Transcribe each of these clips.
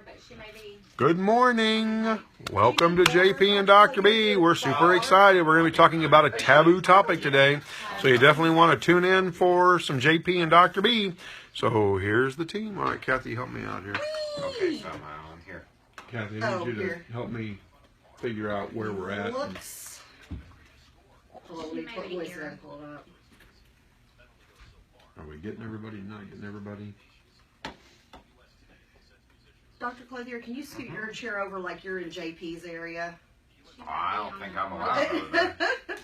but she may be. Good morning. Welcome to JP and Dr. B. We're super excited. We're going to be talking about a taboo topic today. So you definitely want to tune in for some JP and Dr. B. So here's the team. All right, Kathy, help me out here. Okay, so I'm here. Kathy, I need you to help me figure out where we're at. Looks. Hold on, let me put voice there. Hold up. Are we getting everybody? Not getting everybody? Dr. Clothier, can you scoot your chair over like you're in JP's area? Oh, I don't think I'm allowed over there.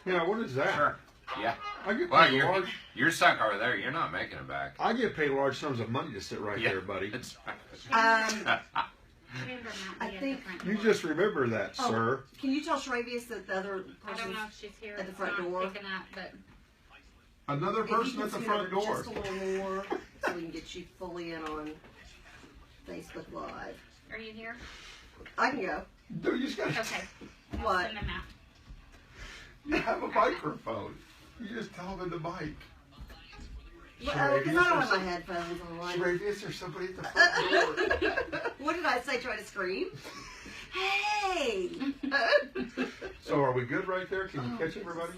Yeah, what is that? Sure. Yeah. I get Well, paid large. you're stuck over there. You're not making it back. I get paid large sums of money to sit right there, buddy. It's I think. You just remember that, sir. Can you tell Shravius that the other I don't person's know if she's here at the front door? Picking up, but Another If you person can at the scoot front over door. just a little more so we can get you fully in on Facebook Live. are you here? I can go. Dude, you just got Okay. What? Send them out. You have a microphone. You just tell them the mic. Well, because I don't have my headphones on. Shravius or somebody at the front door. What did I say? Try to scream? Hey! So are we good right there? Can you catch everybody?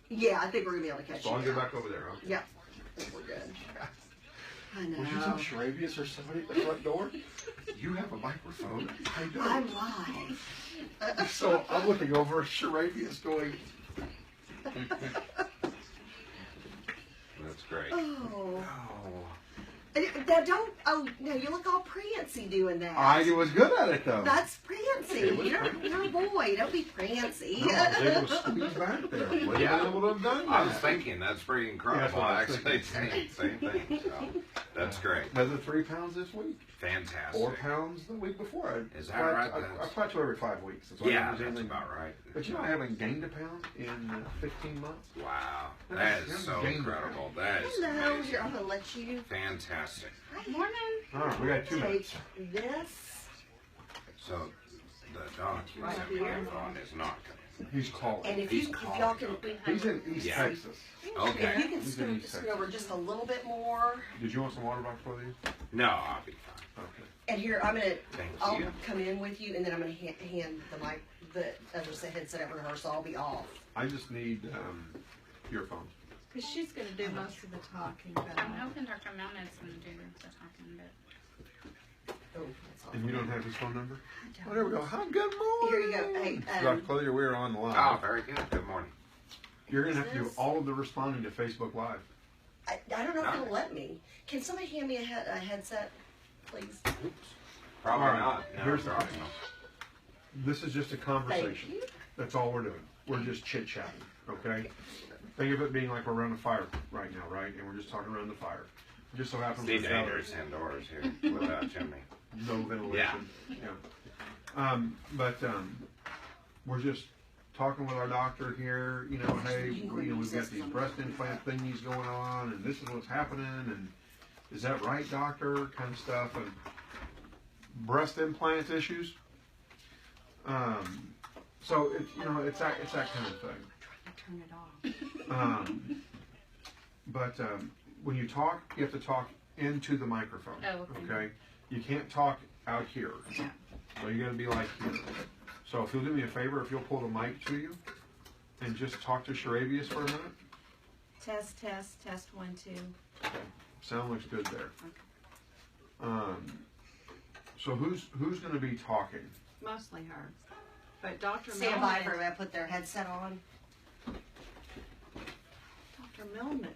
Yeah, I think we're going to be able to catch So you. I'll get back over there, huh? Yeah, I think we're good. I know. Was you some Shravius or somebody at the front door? You have a microphone. I don't. I'm live. So I'm looking over at Shravius going, That's great. Oh. oh. Now don't, no, you look all prancy doing that. I was good at it, though. That's prancy. It was You're a boy. Don't be prancy. No, I was able to squeeze back there. Wouldn't Yeah. have been able to have done that. I was thinking that's pretty incredible. Yeah, that's what I Actually, was thinking. same thing. So that's great. Another 3 pounds this week. Fantastic. 4 pounds the week before. Is that right? I plateau every 5 weeks. That's why I Yeah, don't lose that's anything. about right. But you know, I haven't gained a pound in 15 months. Wow, that is so incredible. That is Hello, amazing. I'm going to let you Fantastic. Good morning. All right, we got 2 take minutes. this. So the dog you Right sent me here. on is not coming. He's calling. And if He's y'all can, calling. He's in East Yeah. Texas. Okay. if you can He's in East scoot Texas. over just a little bit more. Did you want some water back for you? No, I'll be fine. Okay. And here, Thank I'll you. come in with you, and then I'm going to hand the mic, the other headset over to her, so I'll be off. I just need earphones. Because she's going to do most of the talking. But I'm hoping Dr. Melnick's going to do the talking, but Oh, that's all. And you don't have his phone number? I Oh, don't. there we go. Hi, good morning. Here you go. Hey, Dr. Clothier, we're on the line. Oh, very good. Good morning. You're going to have to do all of the responding to Facebook Live. I don't know if No. it'll let me. Can somebody hand me a headset, please? Oops. Probably All right. not. No, Here's the probably thing. not. This is just a Thank conversation. you. That's all we're doing. We're just chit-chatting, okay? Think of it being like we're around a fire right now, right? And we're just talking around the fire. It just so happens It's without dangerous indoors here without chimney. no ventilation. Yeah. We're just talking with our doctor here. You know, hey, we've got these breast implant thingies going on, and this is what's happening, and is that right, doctor? Kind of stuff, and breast implant issues. So it's it's that kind of thing. Turn it off. When you talk, you have to talk into the microphone. Oh, okay. You can't talk out here. So you got to be like here. So if you'll do me a favor, if you'll pull the mic to you and just talk to Shravius for a minute. Test, 1, 2. Okay. Sound looks good there. So who's going to be talking? Mostly her. But Dr. Stand by for Millman. everybody to put their headset on. Dr. Millman.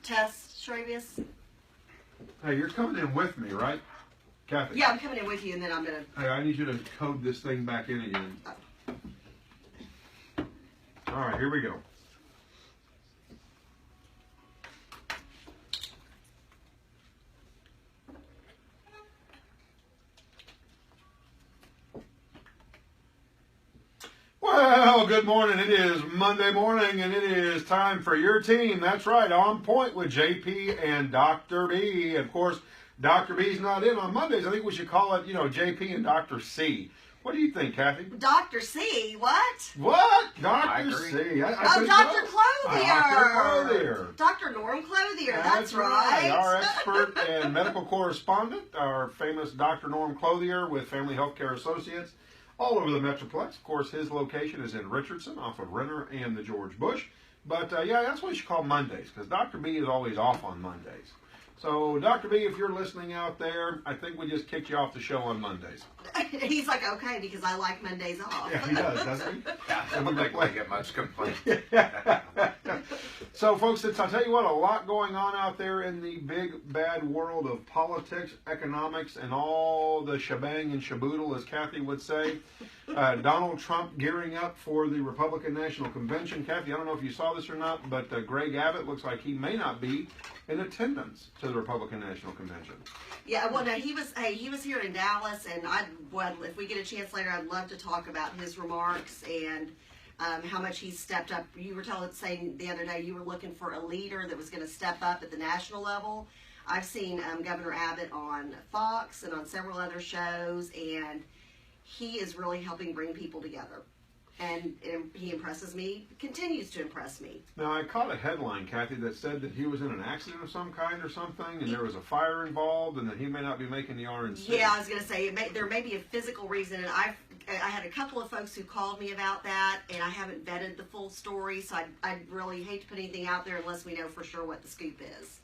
Test, Shravius. Hey, you're coming in with me, right, Kathy? Yeah, I'm coming in with you, and then I'm gonna. Hey, I need you to code this thing back in again. All right, here we go. Well, good morning. It is Monday morning, and it is time for your team. That's right, On Point with JP and Dr. B. Of course, Dr. B's not in on Mondays. I think we should call it, JP and Dr. C. What do you think, Kathy? Dr. C, what? What? I Dr. agree. C. I Oh, think Dr. so. Clothier. Dr. Clothier. Dr. Norm Clothier, that's right. Our expert and medical correspondent, our famous Dr. Norm Clothier with Family Healthcare Associates all over the Metroplex. Of course, his location is in Richardson off of Renner and the George Bush. But yeah, that's what you should call Mondays, because Dr. B is always off on Mondays. So, Dr. B, if you're listening out there, I think we just kicked you off the show on Mondays. He's like, okay, because I like Mondays off. Yeah, he does, doesn't he? Yeah, I don't think we get much complaint. So, folks, I'll tell you what, a lot going on out there in the big, bad world of politics, economics, and all the shebang and shaboodle, as Kathy would say. Donald Trump gearing up for the Republican National Convention. Kathy, I don't know if you saw this or not, but Greg Abbott looks like he may not be in attendance to the Republican National Convention. Yeah, well, no, he was here in Dallas, and if we get a chance later, I'd love to talk about his remarks and how much he's stepped up. You were saying the other day you were looking for a leader that was going to step up at the national level. I've seen Governor Abbott on Fox and on several other shows, and he is really helping bring people together. And he impresses me, continues to impress me. Now, I caught a headline, Kathy, that said that he was in an accident of some kind or something, and there was a fire involved, and that he may not be making the RNC. Yeah, I was going to say, there may be a physical reason, and I had a couple of folks who called me about that, and I haven't vetted the full story, so I'd really hate to put anything out there unless we know for sure what the scoop is.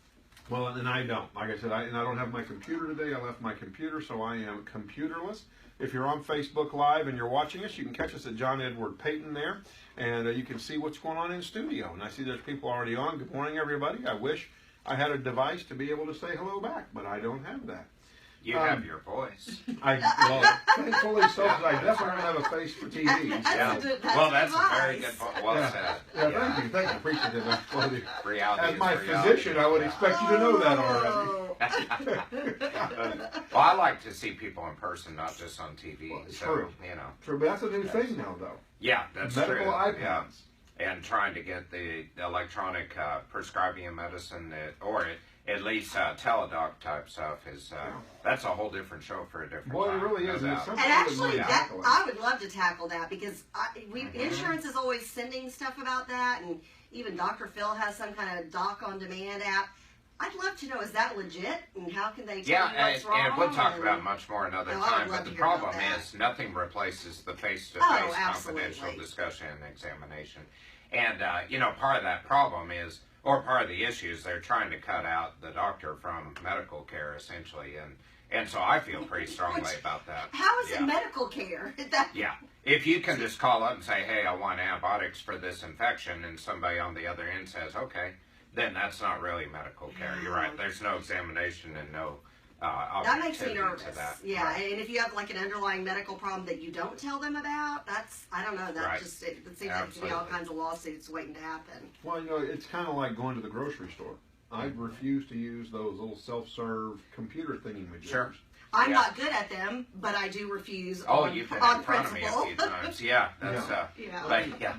Well, and I don't. Like I said, I don't have my computer today. I left my computer, so I am computerless. If you're on Facebook Live and you're watching us, you can catch us at John Edward Payton there, and you can see what's going on in studio. And I see there's people already on. Good morning, everybody. I wish I had a device to be able to say hello back, but I don't have that. You have your voice. Well, thankfully so, because I definitely don't have a face for TV. Yeah. Well, that's a very good point. Well said. Yeah, thank you. Appreciate it. Well, Reality as my is reality. physician, I would expect you to know that already. Well, I like to see people in person, not just on TV. Well, so, true. you know. True, but that's a new thing now, though. Yeah, that's Medical true. iPads. Yeah. And trying to get the electronic prescribing of medicine, at least teledoc type stuff is that's a whole different show for a different Boy, time. it really no is. doubt. And actually, Yeah. I would love to tackle that because insurance is always sending stuff about that, and even Dr. Phil has some kind of doc on demand app. I'd love to know, is that legit, and how can they tell you what's wrong? And we'll talk about much more another I would time, love but to the hear about problem that. is nothing replaces the face-to-face Oh, absolutely. confidential discussion and examination. And, part of that problem is, or part of the issue is they're trying to cut out the doctor from medical care, essentially. And so I feel pretty strongly about that. How is it medical care? Yeah. If you can just call up and say, hey, I want antibiotics for this infection, and somebody on the other end says, okay, then that's not really medical care. You're right. There's no examination and no that makes me nervous. to that. Yeah, Right. and if you have like an underlying medical problem that you don't tell them about, I don't know, that Right. it seems like to be all Absolutely. kinds of lawsuits waiting to happen. Well, it's kind of like going to the grocery store. I refuse to use those little self-serve computer thingy-majiggers. Sure. I'm Yeah. not good at them, but I do refuse Oh, on, you've been on in front of me principle. a few times. Yeah, that's Yeah. but yeah.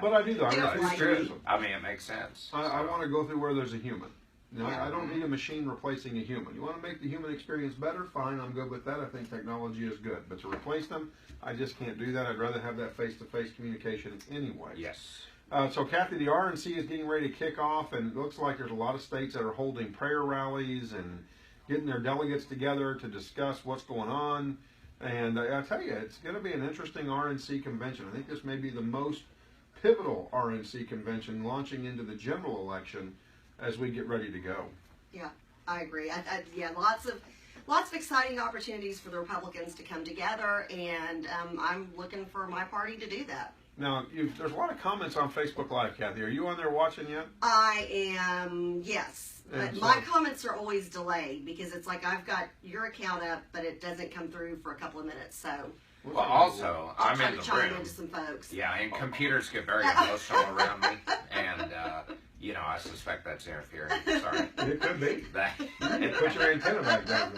But I do, though. I Don't refuse like to True. use them. I mean, it makes sense. I So, want to go through where there's a human. Yeah. I don't need a machine replacing a human. You want to make the human experience better? Fine, I'm good with that. I think technology is good. But to replace them, I just can't do that. I'd rather have that face-to-face communication anyway. yes. So, Kathy, the RNC is getting ready to kick off, and it looks like there's a lot of states that are holding prayer rallies and getting their delegates together to discuss what's going on. And I tell you, it's going to be an interesting RNC convention. I think this may be the most pivotal RNC convention launching into the general election as we get ready to go. Yeah, I agree. Yeah, lots of exciting opportunities for the Republicans to come together, and I'm looking for my party to do that. Now, there's a lot of comments on Facebook Live, Kathy. Are you on there watching yet? I am, yes. But And my so- comments are always delayed because it's like I've got your account up, but it doesn't come through for a couple of minutes. So Well, also, I'll I'm try in to the chime room. into some folks. Yeah, and computers get very emotional around me, and I suspect that's interfering. Sorry. It could be. That. Put your antenna back down.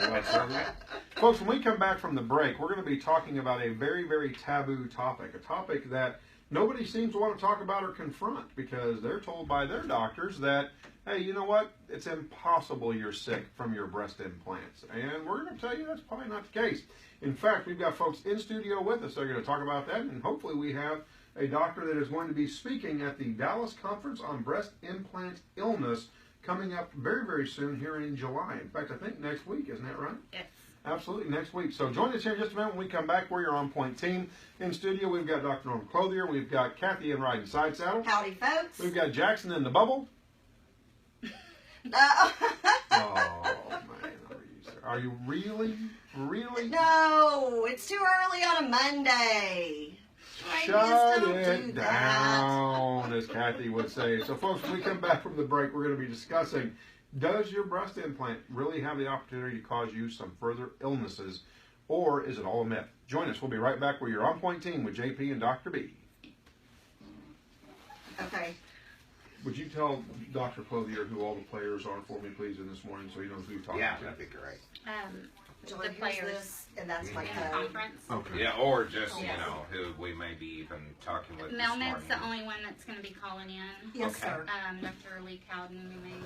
Folks, when we come back from the break, we're going to be talking about a very, very taboo topic, a topic that nobody seems to want to talk about or confront because they're told by their doctors that, hey, you know what? It's impossible you're sick from your breast implants. And we're going to tell you that's probably not the case. In fact, we've got folks in studio with us that are going to talk about that, and hopefully we have a doctor that is going to be speaking at the Dallas Conference on Breast Implant Illness coming up very, very soon here in July. In fact, I think next week, isn't that right? Yes. Absolutely, next week. So join us here in just a minute when we come back. We're your On Point team. In studio, we've got Dr. Norm Clothier. We've got Kathy in Riding Side Saddle. Howdy, folks. We've got Jackson in the Bubble. No. Oh, man. Are you really? Really? No, it's too early on a Monday. Shut Don't it do down, as Kathy would say. So, folks, when we come back from the break, we're going to be discussing, does your breast implant really have the opportunity to cause you some further illnesses, or is it all a myth? Join us. We'll be right back with your On Point team with JP and Dr. B. Okay. Would you tell Dr. Clothier who all the players are for me, please, in this morning, so he knows who you're talking Yeah, to? that'd be great. Joy, The here's players this, and that's my in the code. conference. Okay. Yeah, or just, Yes. who we may be even talking with this Melnick's morning. the only one that's going to be calling in. Yes, Okay. sir. Dr. Lee Cowden, you may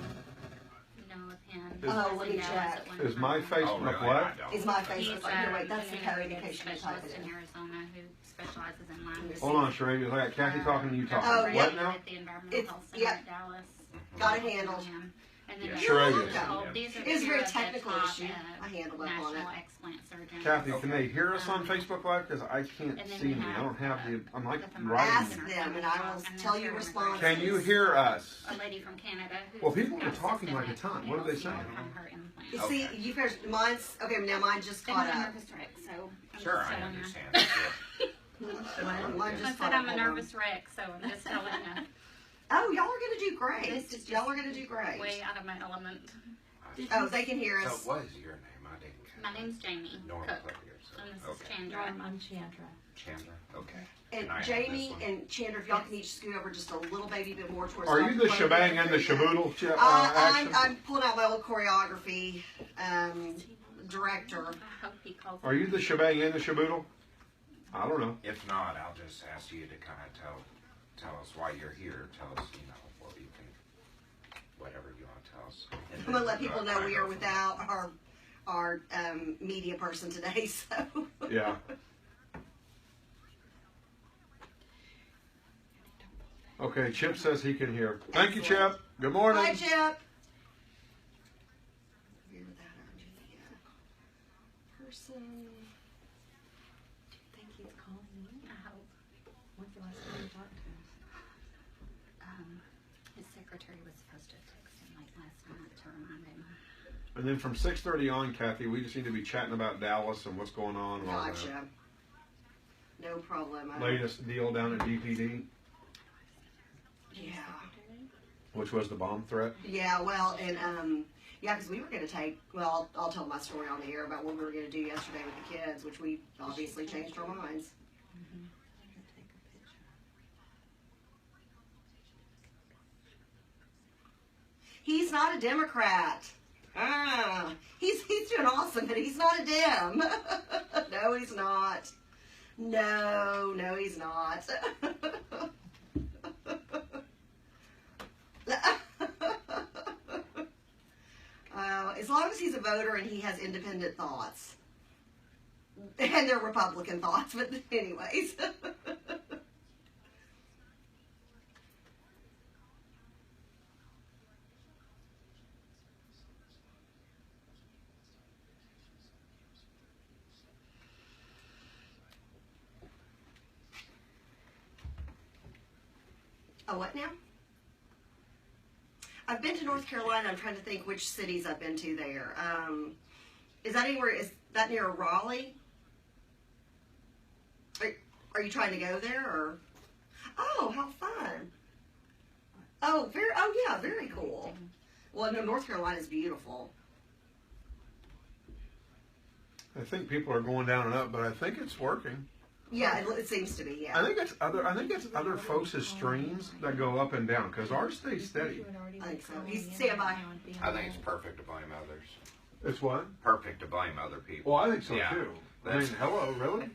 know of him. Is- He was Oh, let in me Dallas check. at one Is my time. face Oh, really? what? I don't. Is my He's Facebook right here? Wait, that's the an code in integrative case you type specialist it in in. Arizona who specializes in Lyme disease. Hold on, Sheree. I got Kathy talking and you talking. Oh, What yep. now? At the Environmental It's- Health Center yep. at Dallas. Got it handled. And then Yeah. there's Sure also is. called- These are It was a two very of the technical top, issue. I handled up on national it. explant surgeons. Kathy, can they hear us on Um, Facebook Live? Because I can't and then see we me. I don't have have, the. I'm like the writing. Ask them, and I will tell you responses. Can you hear us? A lady from Canada. Who's Well, people are got talking like a systemic ton. What are they saying? from her implant. You see, Okay. you guys, mine's, okay, now mine just And caught I'm a up. nervous wreck, so I'm Sure, just I telling you. understand. Mine I just said caught I'm up. a Hold on. nervous wreck, so I'm just telling you. Oh, y'all are gonna do great. This is Y'all just are gonna do great. Way out of my element. Oh, they can hear So us. what is your name? I didn't catch My it. name's Jamie Norm Cook, Clothier, so- and this is Okay. Chandra. Norm, I'm Chandra. Chandra. Okay. And Can I have Jamie this one? and Chandra, if y'all can each scoot over just a little baby bit more towards. Are you Dr. the Clothier. shebang and the shaboodle action? I'm pulling out my old choreography director. I hope he calls. Are you the shebang and the shaboodle? I don't know. If not, I'll just ask you to kind of tell us why you're here. Tell us, what you can, whatever you want to tell us. And I'm gonna then let people we'll know kinda we go are from without our media person today. So Yeah. Okay, Chip says he can hear. Thank you, Chip. Good morning. hi, Chip. We're without our media person. Think he's calling me? I hope. When's the last time you talked to him? His secretary was supposed to text him like last night to remind him. And then from 6:30 on, Kathy, we just need to be chatting about Dallas and what's going on. And all that. Gotcha. No problem. Latest deal down at DPD, Yeah. which was the bomb threat. Yeah. Well, and yeah, because we were going to take. Well, I'll tell my story on the air about what we were going to do yesterday with the kids, which we obviously changed our minds. I'm gonna take a picture. He's not a Democrat. He's doing awesome, but he's not a Dem. No, he's not. No, he's not. As long as he's a voter and he has independent thoughts. And they're Republican thoughts, but anyways. A what now? I've been to North Carolina. I'm trying to think which cities I've been to there. Is that anywhere? Is that near Raleigh? Are you trying to go there or? Oh, how fun! Oh, yeah, very cool. Well, no, North Carolina is beautiful. I think people are going down and up, but I think it's working. Yeah, it seems to be. Yeah. I think it's other folks' streams that go up and down because ours stays steady. I think so. He's standby. I think it's perfect to blame others. It's what? Perfect to blame other people. Well, I think so Yeah. too. I mean, That's- hello, really?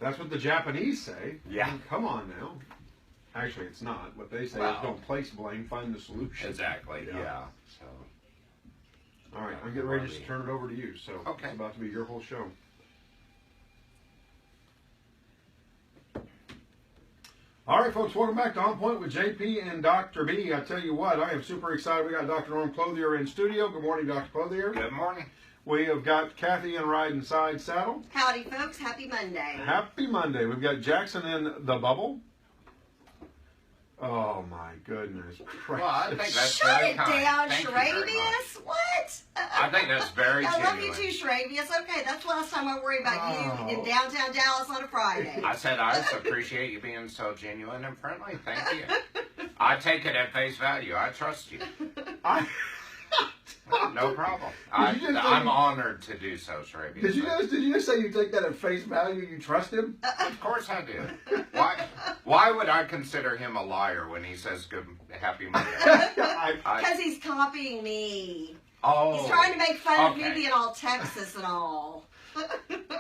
That's what the Japanese say. Yeah. I mean, come on now. Actually, it's not. What they say Well, is don't place blame, find the solution. Exactly. Yeah. So. All right, I'm getting ready to turn it over to you. So Okay. it's about to be your whole show. All right, folks, welcome back to On Point with JP and Dr. B. I tell you what, I am super excited. We got Dr. Norm Clothier in studio. Good morning, Dr. Clothier. Good morning. We have got Kathy in Ride and Side Saddle. Howdy, folks. Happy Monday. Happy Monday. We've got Jackson in the bubble. Oh, my goodness. Well, I think that's Shut very it kind. down, Thank you very much. Shravius. What? I think that's very I love genuine. you too, Shravius. Okay, that's the last time I worry about you in Oh. downtown Dallas on a Friday. I said I just appreciate you being so genuine and friendly. Thank you. I take it at face value. I trust you. I, No problem. Did you just I'm say- honored to do so, Shravius. did you just say you take that at face value? You trust him? Of course I do. Why would I consider him a liar when he says good happy Monday? Because he's copying me. Oh, He's trying to make fun of me okay. being all Texas and all.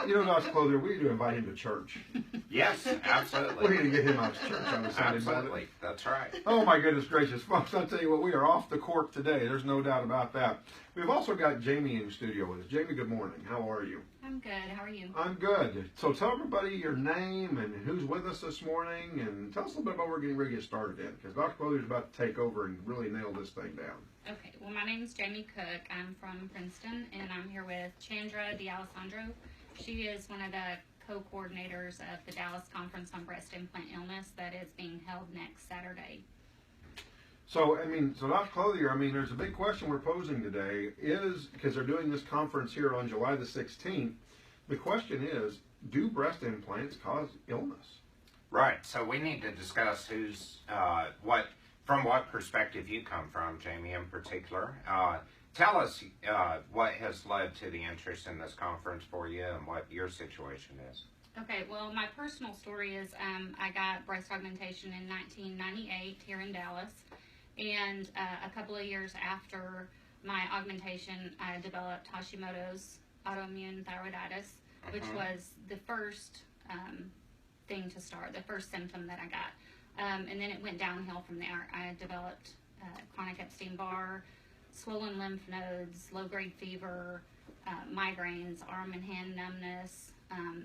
You know, Dr. Clothier, we need to invite him to church. Yes, We absolutely. need to get him out to church on a Sunday morning. Absolutely. That's right. Oh my goodness gracious, folks! I'll tell you what, we are off the cork today. There's no doubt about that. We've also got Jamie in the studio with us. Jamie, good morning. How are you? I'm good. How are you? I'm good. So tell everybody your name and who's with us this morning, and tell us a little bit about what we're getting ready to get started in, because Dr. Clothier is about to take over and really nail this thing down. Okay. Well, my name is Jamie Cook. I'm from Princeton, and I'm here with Chandra D'Alessandro. She is one of the co-coordinators of the Dallas Conference on Breast Implant Illness that is being held next Saturday. So, so Dr. Clothier, there's a big question we're posing today is, because they're doing this conference here on July the 16th, the question is, do breast implants cause illness? Right. So we need to discuss from what perspective you come from, Jamie, in particular. Tell us what has led to the interest in this conference for you and what your situation is. Okay, well, my personal story is I got breast augmentation in 1998 here in Dallas, and a couple of years after my augmentation, I developed Hashimoto's autoimmune thyroiditis, which was the first thing to start, the first symptom that I got. And then it went downhill from there. I developed chronic Epstein-Barr, swollen lymph nodes, low-grade fever, migraines, arm and hand numbness.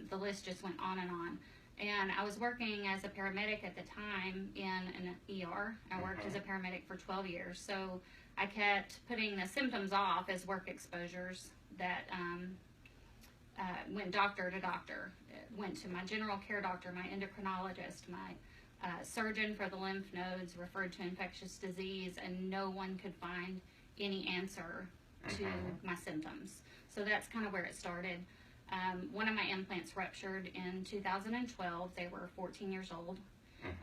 The list just went on and on. And I was working as a paramedic at the time in an ER. I worked as a paramedic for 12 years. So I kept putting the symptoms off as work exposures that went doctor to doctor. Went to my general care doctor, my endocrinologist, my surgeon for the lymph nodes, referred to infectious disease, and no one could find any answer to my symptoms. So that's kind of where it started. One of my implants ruptured in 2012. They were 14 years old.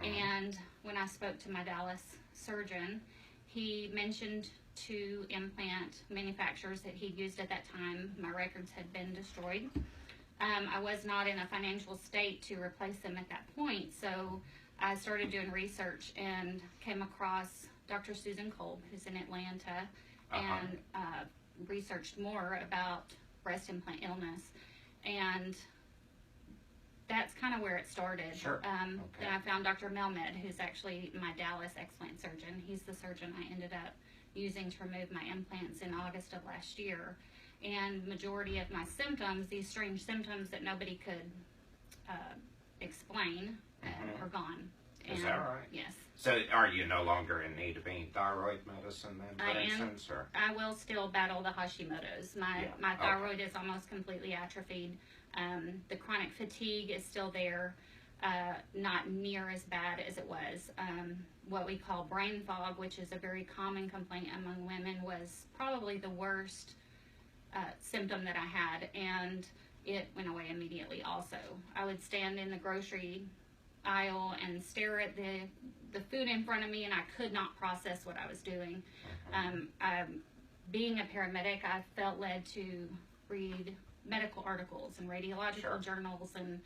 And when I spoke to my Dallas surgeon, he mentioned 2 implant manufacturers that he'd used at that time. My records had been destroyed. I was not in a financial state to replace them at that point, so I started doing research and came across Dr. Susan Kolb, who's in Atlanta, and researched more about breast implant illness. And that's kind of where it started. Sure. Then I found Dr. Melmed, who's actually my Dallas explant surgeon. He's the surgeon I ended up using to remove my implants in August of last year. And majority of my symptoms, these strange symptoms that nobody could explain, are gone. Is that right? Yes. So are you no longer in need of any thyroid medicine then, for I am. instance? Or? I will still battle the Hashimoto's. My thyroid is almost completely atrophied. The chronic fatigue is still there, not near as bad as it was. What we call brain fog, which is a very common complaint among women, was probably the worst symptom that I had, and it went away immediately also. I would stand in the grocery aisle and stare at the food in front of me, and I could not process what I was doing. Being a paramedic, I felt led to read medical articles and radiological journals and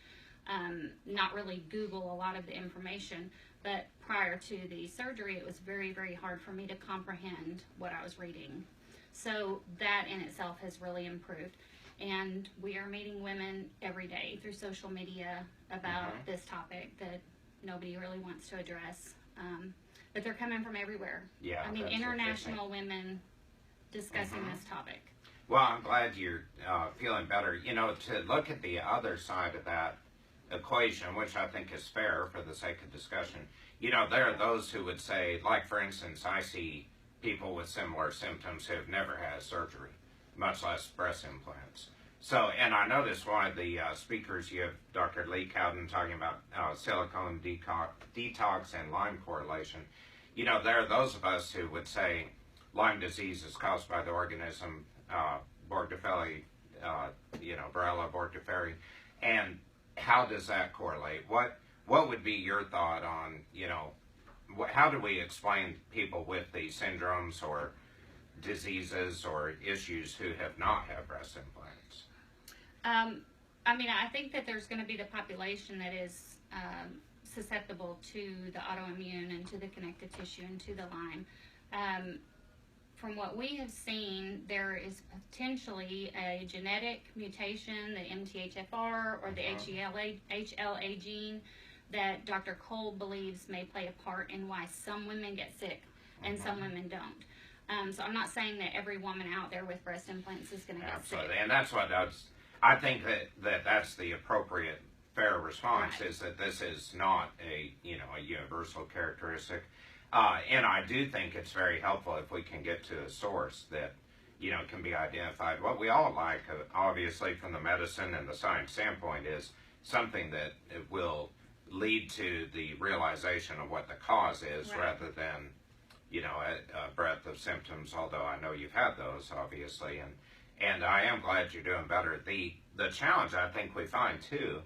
not really Google a lot of the information. But prior to the surgery, it was very, very hard for me to comprehend what I was reading. So that in itself has really improved. And we are meeting women every day through social media about this topic that nobody really wants to address. But they're coming from everywhere. Yeah, I mean, that's international women discussing this topic. Well, I'm glad you're feeling better. You know, to look at the other side of that equation, which I think is fair for the sake of discussion, you know, there are those who would say, like, for instance, I see people with similar symptoms who have never had surgery, much less breast implants. So, and I noticed one of the speakers, you have Dr. Lee Cowden talking about silicone detox and Lyme correlation. You know, there are those of us who would say Lyme disease is caused by the organism Bordetella, Borrelia bordetella, and how does that correlate? What would be your thought on, you know, how do we explain people with these syndromes or diseases or issues who have not had breast implants? I mean, I think that there's going to be the population that is susceptible to the autoimmune and to the connective tissue and to the Lyme. From what we have seen, there is potentially a genetic mutation, the MTHFR or the HLA gene, that Dr. Cole believes may play a part in why some women get sick and some women don't. So I'm not saying that every woman out there with breast implants is going to get sick. Absolutely, and that's what I think that's the appropriate fair response, is that this is not a universal characteristic. And I do think it's very helpful if we can get to a source that, you know, can be identified. What we all like, obviously, from the medicine and the science standpoint, is something that will lead to the realization of what the cause is, rather than, you know, a breadth of symptoms, although I know you've had those, obviously, and I am glad you're doing better. The challenge I think we find, too,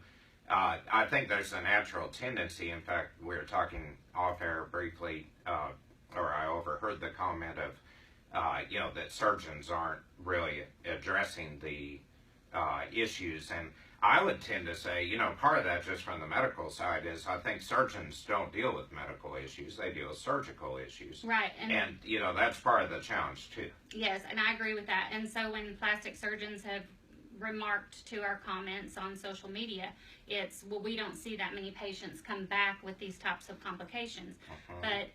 I think there's a natural tendency. In fact, we were talking off air briefly, or I overheard the comment of, that surgeons aren't really addressing the issues. And I would tend to say, you know, part of that, just from the medical side, is I think surgeons don't deal with medical issues. They deal with surgical issues. Right. And you know, that's part of the challenge, too. Yes, and I agree with that. And so when plastic surgeons have remarked to our comments on social media, it's, well, we don't see that many patients come back with these types of complications. But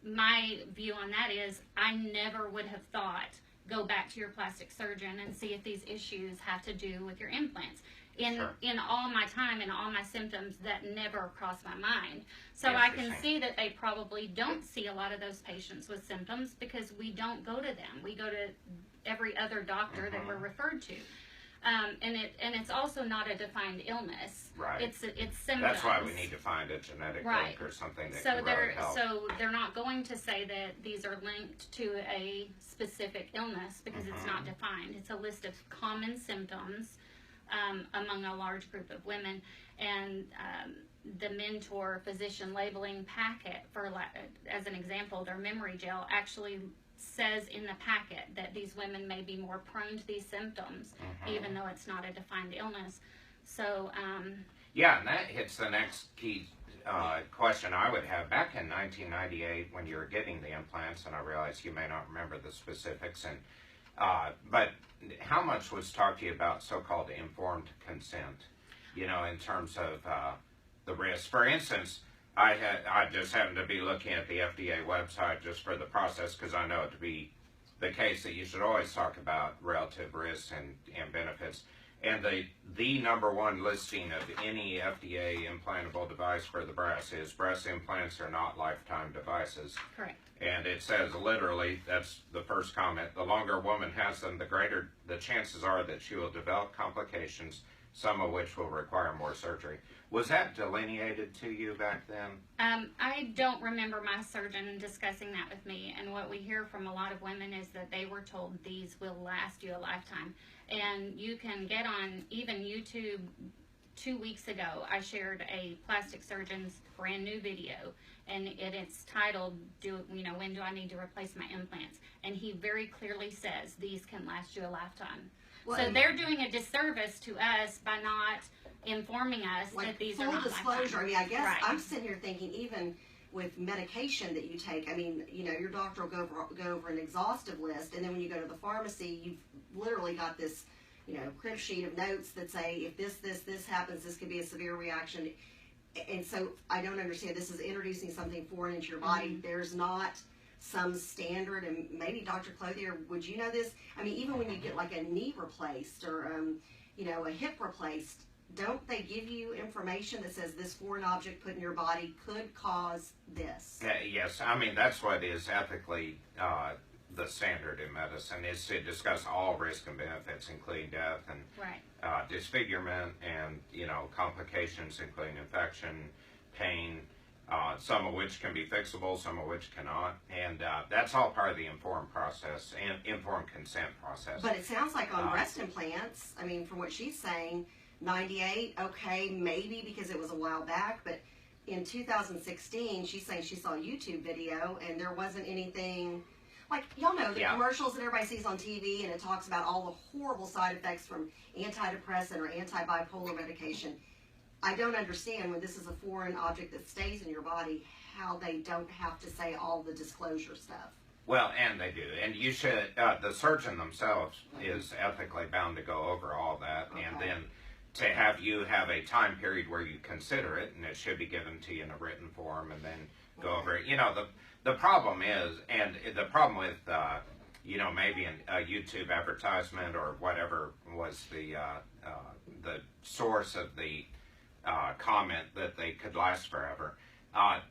my view on that is, I never would have thought, go back to your plastic surgeon and see if these issues have to do with your implants. In all my time and all my symptoms, that never crossed my mind. So I can see that they probably don't see a lot of those patients with symptoms, because we don't go to them. We go to every other doctor that we're referred to. And it's also not a defined illness. Right. It's symptoms. That's why we need to find a genetic link or something that can really help. So they're not going to say that these are linked to a specific illness, because it's not defined. It's a list of common symptoms among a large group of women. And the Mentor physician labeling packet, as an example, their memory gel actually says in the packet that these women may be more prone to these symptoms, even though it's not a defined illness. So yeah, and that hits the next key question I would have. Back in 1998, when you were getting the implants, and I realize you may not remember the specifics, and but how much was talked to you about so-called informed consent, you know, in terms of the risk? For instance, I just happened to be looking at the FDA website just for the process, because I know it to be the case that you should always talk about relative risks and benefits. And the number one listing of any FDA implantable device for the breast is breast implants are not lifetime devices. correct. And it says literally, that's the first comment, the longer a woman has them, the greater the chances are that she will develop complications, some of which will require more surgery. Was that delineated to you back then? I don't remember my surgeon discussing that with me, and what we hear from a lot of women is that they were told these will last you a lifetime. And you can get on even YouTube. 2 weeks ago, I shared a plastic surgeon's brand new video, and it's titled, when do I need to replace my implants? And he very clearly says these can last you a lifetime. Well, so they're doing a disservice to us by not informing us that these are not full disclosure. lifetime. I mean, I guess Right. I'm sitting here thinking, even with medication that you take, I mean, you know, your doctor will go over an exhaustive list, and then when you go to the pharmacy, you've literally got this crib sheet of notes that say if this happens, this could be a severe reaction. And so I don't understand. This is introducing something foreign into your body. There's not some standard, and maybe Dr. Clothier, would you know this? I mean, even when you get like a knee replaced or a hip replaced, don't they give you information that says this foreign object put in your body could cause this? Yes, I mean that's what is ethically the standard in medicine, is to discuss all risk and benefits, including death and disfigurement, and complications, including infection, pain, some of which can be fixable, some of which cannot, and that's all part of the informed process and informed consent process. But it sounds like on breast implants, I mean, from what she's saying, 98, okay, maybe because it was a while back, but in 2016, she's saying she saw a YouTube video and there wasn't anything, like, y'all know the commercials that everybody sees on TV, and it talks about all the horrible side effects from antidepressant or anti-bipolar medication. I don't understand, when this is a foreign object that stays in your body, how they don't have to say all the disclosure stuff. Well, and they do. And you should, the surgeon themselves is ethically bound to go over all that, and then to have you have a time period where you consider it, and it should be given to you in a written form, and then go over it. The problem is, and the problem with, maybe a YouTube advertisement or whatever was the source of the comment that they could last forever.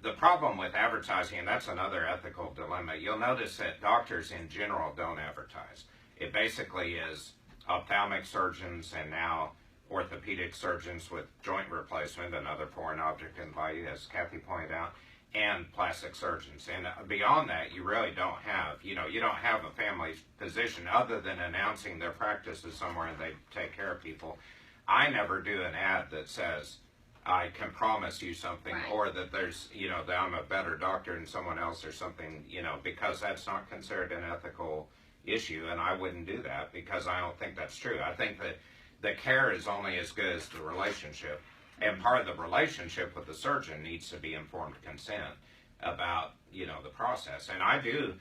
The problem with advertising, and that's another ethical dilemma, you'll notice that doctors in general don't advertise. It basically is ophthalmic surgeons and now orthopedic surgeons with joint replacement, another foreign object in the body, as Kathy pointed out, and plastic surgeons. And beyond that, you really don't have, you don't have a family physician other than announcing their practices somewhere and they take care of people. I never do an ad that says, I can promise you something, or that there's, that I'm a better doctor than someone else or something, because that's not considered an ethical issue, and I wouldn't do that because I don't think that's true. I think that the care is only as good as the relationship, and part of the relationship with the surgeon needs to be informed consent about, the process. And I do,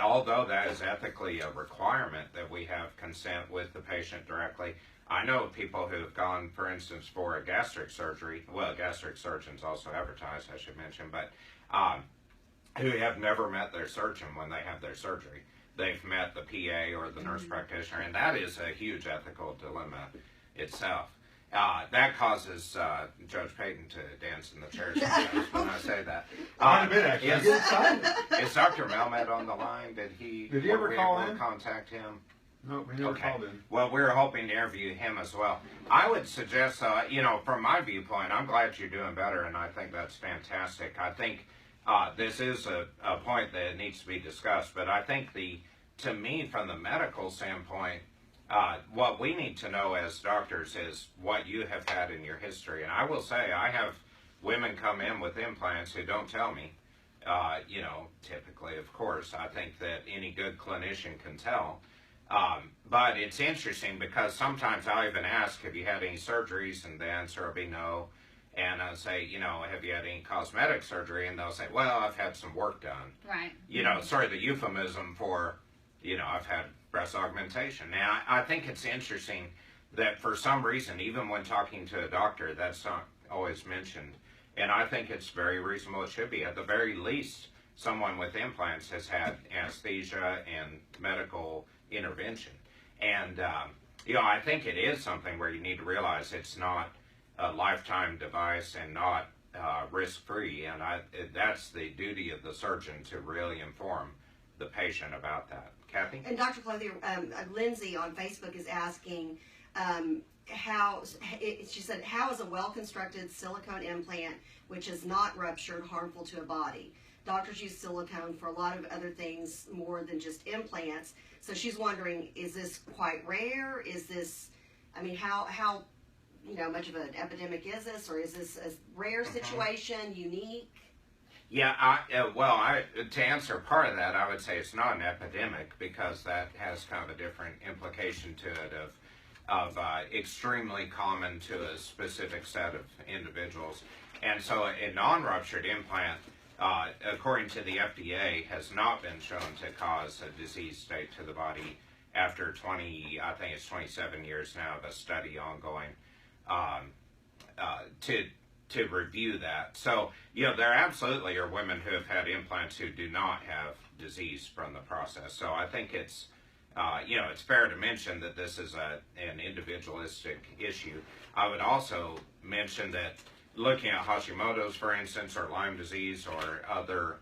although that is ethically a requirement that we have consent with the patient directly, I know people who have gone, for instance, for a gastric surgery, well, gastric surgeons also advertise, I should mention, but who have never met their surgeon when they have their surgery. They've met the PA or the nurse practitioner, and that is a huge ethical dilemma itself. That causes Judge Payton to dance in the chair sometimes when I say that. Quite a bit, actually. I get excited. Is Dr. Melmed on the line? Did he ever call in? Contact him? No, we never called in. Well, we're hoping to interview him as well. I would suggest, from my viewpoint, I'm glad you're doing better, and I think that's fantastic. I think this is a point that needs to be discussed, but I think to me, from the medical standpoint, what we need to know as doctors is what you have had in your history. And I will say, I have women come in with implants who don't tell me, typically, of course. I think that any good clinician can tell. But it's interesting because sometimes I'll even ask, have you had any surgeries? And the answer will be no. And I'll say, have you had any cosmetic surgery? And they'll say, well, I've had some work done. Right. Sort of the euphemism for, I've had breast augmentation. Now, I think it's interesting that for some reason, even when talking to a doctor, that's not always mentioned. And I think it's very reasonable it should be. At the very least, someone with implants has had anesthesia and medical intervention. And, I think it is something where you need to realize it's not a lifetime device and not risk-free. And that's the duty of the surgeon to really inform the patient about that. Kathy? And Dr. Clothier, Lindsay on Facebook is asking she said, how is a well-constructed silicone implant, which is not ruptured, harmful to a body? Doctors use silicone for a lot of other things more than just implants. So she's wondering, is this quite rare? Is this, how much of an epidemic is this? Or is this a rare situation, unique? Yeah, to answer part of that, I would say it's not an epidemic because that has kind of a different implication to it of extremely common to a specific set of individuals. And so a non-ruptured implant, according to the FDA, has not been shown to cause a disease state to the body after 27 years now of a study ongoing, to review that. So, there absolutely are women who have had implants who do not have disease from the process. So I think it's, it's fair to mention that this is an individualistic issue. I would also mention that looking at Hashimoto's, for instance, or Lyme disease, or other,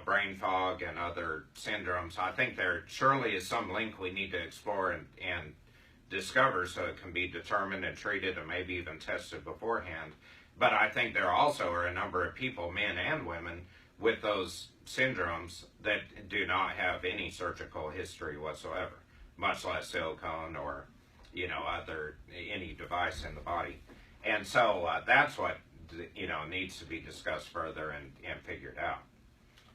brain fog and other syndromes, I think there surely is some link we need to explore and discover so it can be determined and treated and maybe even tested beforehand. But I think there also are a number of people, men and women, with those syndromes that do not have any surgical history whatsoever, much less silicone or, any device in the body. And so that's what, needs to be discussed further and figured out.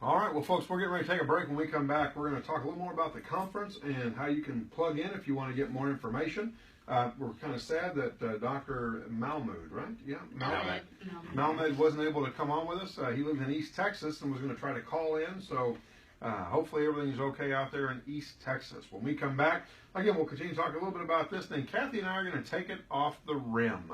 All right, well, folks, we're getting ready to take a break. When we come back, we're going to talk a little more about the conference and how you can plug in if you want to get more information. We're kind of sad that Dr. Malmood, right? Yeah, Malmood wasn't able to come on with us. He lives in East Texas and was going to try to call in. So hopefully everything's okay out there in East Texas. When we come back, again, we'll continue to talk a little bit about this. Then Kathy and I are going to take it off the rim.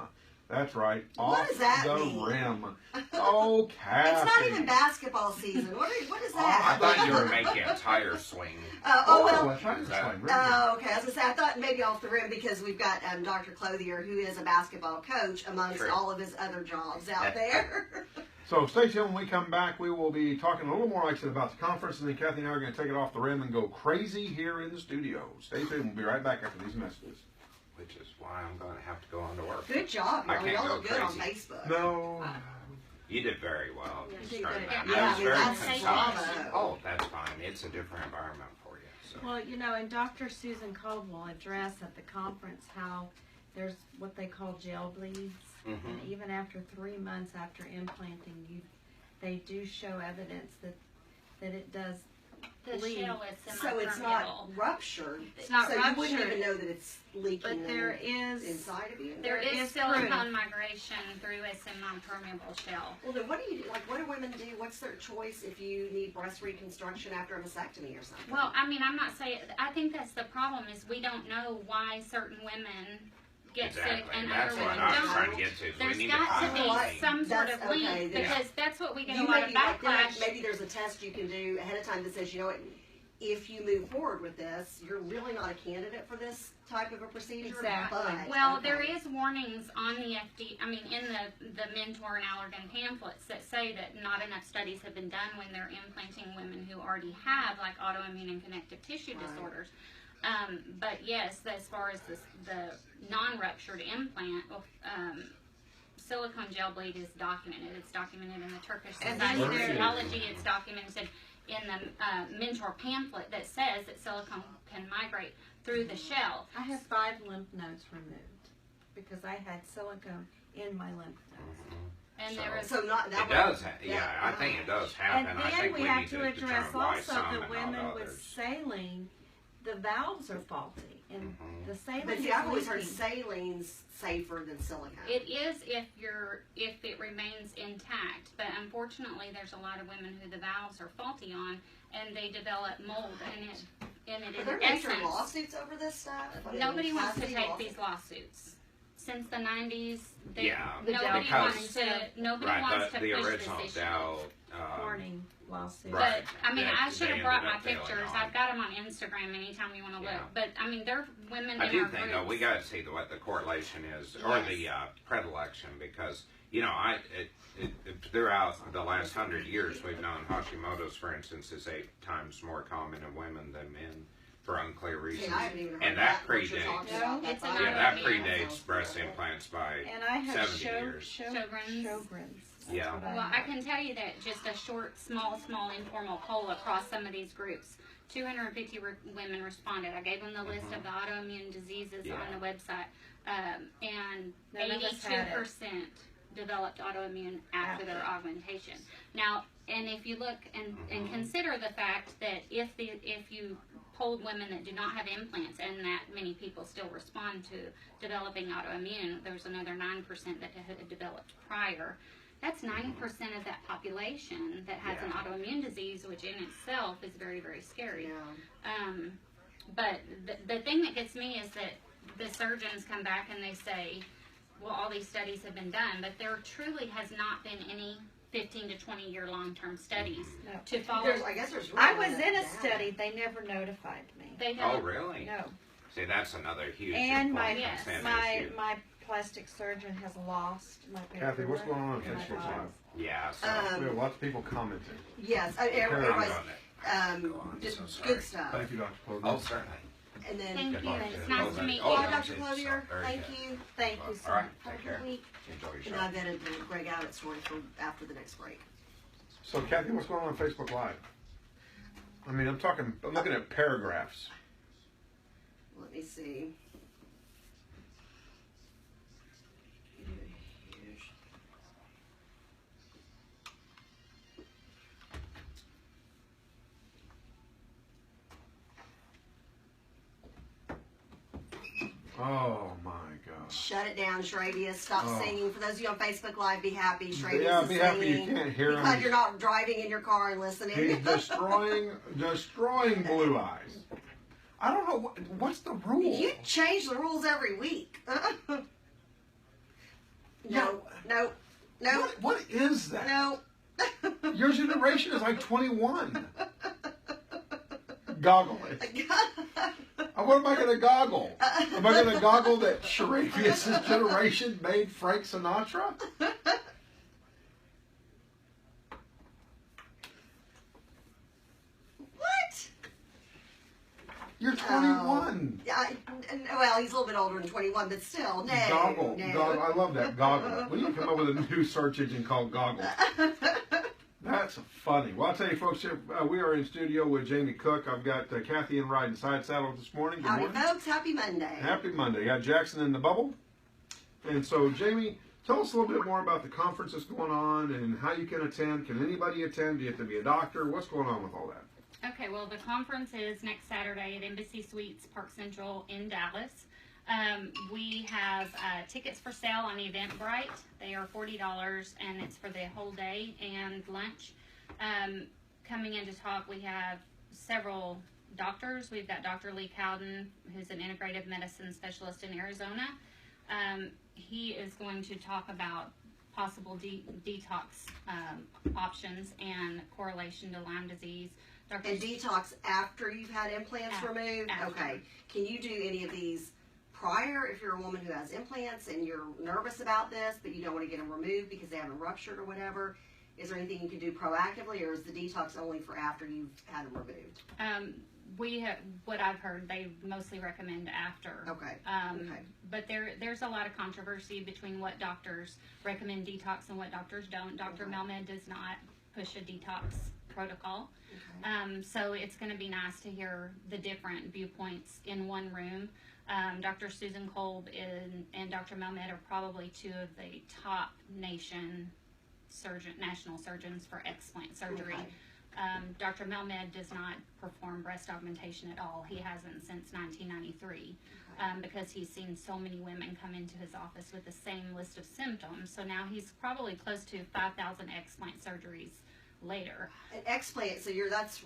That's right. What does that mean? Off the rim. Oh, Kathy. It's not even basketball season. What is that? I thought you were making a tire swing. Well. A tire swing. Okay. I was going to say, I thought maybe off the rim because we've got Dr. Clothier, who is a basketball coach amongst all of his other jobs out there. So stay tuned. When we come back, we will be talking a little more, like I said, about the conference, and then Kathy and I are going to take it off the rim and go crazy here in the studio. Stay tuned. We'll be right back after these messages. Which is why I'm going to have to go on to work. Good job. Y'all look good on crazy. Facebook. No. You did very well. You to did start good. that. Yeah, I was very that's concise. bravo. Oh, that's fine. It's a different environment for you. So. Well, and Dr. Susan Caldwell addressed at the conference how there's what they call gel bleeds, and even after 3 months after implanting, they do show evidence that it does The bleed. shell is So it's not ruptured. It's not so ruptured. you wouldn't even know that it's leaking But there is inside of you? There is is silicone proof. migration through a semi-permeable shell. Well, then what do you do? Like, what do women do? What's their choice if you need breast reconstruction after a vasectomy or something? Well, I mean, I'm not saying. I think that's the problem is we don't know why certain women get sick and That's other what women I was don't. trying to get to. There's we need got to find be a link. some sort That's of link okay, then. because that's what we get You a lot may of be like, backlash. maybe there's a test you can do ahead of time that says, you know what, if you move forward with this, you're really not a candidate for this type of a procedure. Exactly. But, Well, okay. there is warnings on the in the Mentor and Allergan pamphlets that say that not enough studies have been done when they're implanting women who already have like autoimmune and connective tissue disorders. But yes, as far as the non-ruptured implant, silicone gel bleed is documented. It's documented in the Turkish And Society of then- Cardiology. It's documented in the Mentor pamphlet that says that silicone can migrate through the shell. I have 5 lymph nodes removed because I had silicone in my lymph nodes. And So- there is So not that It does. I think it does happen. And I then think we we have need to to address determine why also some that and women not with others. saline, the valves are faulty, and the saline. But see, is I've always heard leaking. saline's safer than silicone. It is if it remains intact, but unfortunately, there's a lot of women who the valves are faulty on, and they develop mold, and it Are there in major essence. lawsuits over this stuff? I mean, Nobody wants to class B take lawsuits. these lawsuits. Since the 90s, Yeah, nobody because- wants to. Nobody Right, wants the to push original this issue. Dow. Warning lawsuit. Right. But I mean, That- I should they have brought ended my up failing pictures. on. I've got them on Instagram. Anytime you want to look. Yeah. But I mean, they're women I in do our think groups. though we got to see what the correlation is or the predilection because throughout the last 100 years we've known Hashimoto's, for instance, is 8 times more common in women than men for unclear See, reasons. I haven't even heard And that what you're predates- talking about. No, it's That's an Yeah, that autoimmune. predates breast implants by And I have 70 years. Sjogren's. Sjogren's. That's Yeah. what Well, I have. can tell you that just a short, small informal poll across some of these groups, 250 women responded. I gave them the list of the autoimmune diseases Yeah. on the website, and None of us had it. 82% developed autoimmune after their augmentation. Now, and if you look and consider the fact that if you polled women that do not have implants and that many people still respond to developing autoimmune, there's another 9% that had developed prior. That's 90% of that population that has an autoimmune disease, which in itself is very, very scary. Yeah. But the thing that gets me is that the surgeons come back and they say, well, all these studies have been done, but there truly has not been any 15 to 20 year long-term studies No. to follow. I guess there's. I was in a study. They never notified me. They Oh, don't. really? No. See, that's another huge And my important Yes. consent issue. my plastic surgeon has lost my paperwork. Kathy, what's going on on in my Facebook files. Live? Yeah, so. We have lots of people commenting. Yes, I'm everybody's going to go on, just so sorry. good stuff. Thank you, Dr. Clover. Oh, certainly. And then, Thank Good you, luck and to it's you. nice Oh, to that- meet oh, you. bye, yeah, Dr. it's Clothier. very Thank good. you. Thank you, All sir. right, Have a take good care. week. Enjoy your And I show. vetted Greg Abbott's story for after the next break. So, Kathy, what's going on Facebook Live? I mean, I'm looking at paragraphs. Let me see. Oh my gosh. Shut it down, Shravia. Stop Oh. singing. For those of you on Facebook Live, be happy. Shravia's Yeah, is be happy you singing. can't hear Because him. you're not driving in your car and listening. He's destroying Blue Eyes. I don't know what's the rule. You change the rules every week. No, no, no, What is that? no. Your generation is like 21. Goggle it. What am I going to goggle? Am I going to goggle that Sharavius' generation made Frank Sinatra? What? You're 21. Yeah, well, he's a little bit older than 21, but still, no. Goggle. No. Goggle. I love that. Goggle. We need to come up with a new search engine called Goggle. That's funny. Well, I'll tell you, folks, we are in studio with Jamie Cook. I've got Kathy in riding side saddle this morning. Good Howdy, morning. folks. Happy Monday. Happy Monday. Got Jackson in the bubble. And so, Jamie, tell us a little bit more about the conference that's going on and how you can attend. Can anybody attend? Do you have to be a doctor? What's going on with all that? Okay, well, the conference is next Saturday at Embassy Suites, Park Central in Dallas. We have tickets for sale on Eventbrite. They are $40, and it's for the whole day and lunch. Coming in to talk, we have several doctors. We've got Dr. Lee Cowden, who's an integrative medicine specialist in Arizona. He is going to talk about possible detox options and correlation to Lyme disease. Dr. And detox after you've had implants removed? After. Okay. Can you do any of these prior if you're a woman who has implants and you're nervous about this, but you don't want to get them removed because they haven't ruptured or whatever? Is there anything you can do proactively, or is the detox only for after you've had them removed? We have, what I've heard, they mostly recommend after. Okay. Okay. But there's a lot of controversy between what doctors recommend detox and what doctors don't. Dr. Melmed does not push a detox protocol. Okay. So it's going to be nice to hear the different viewpoints in one room. Dr. Susan Kolb and Dr. Melmed are probably two of the top national surgeons for explant surgery. Okay. Dr. Melmed does not perform breast augmentation at all. He hasn't since 1993 because he's seen so many women come into his office with the same list of symptoms. So now he's probably close to 5,000 explant surgeries later. An explant, so that's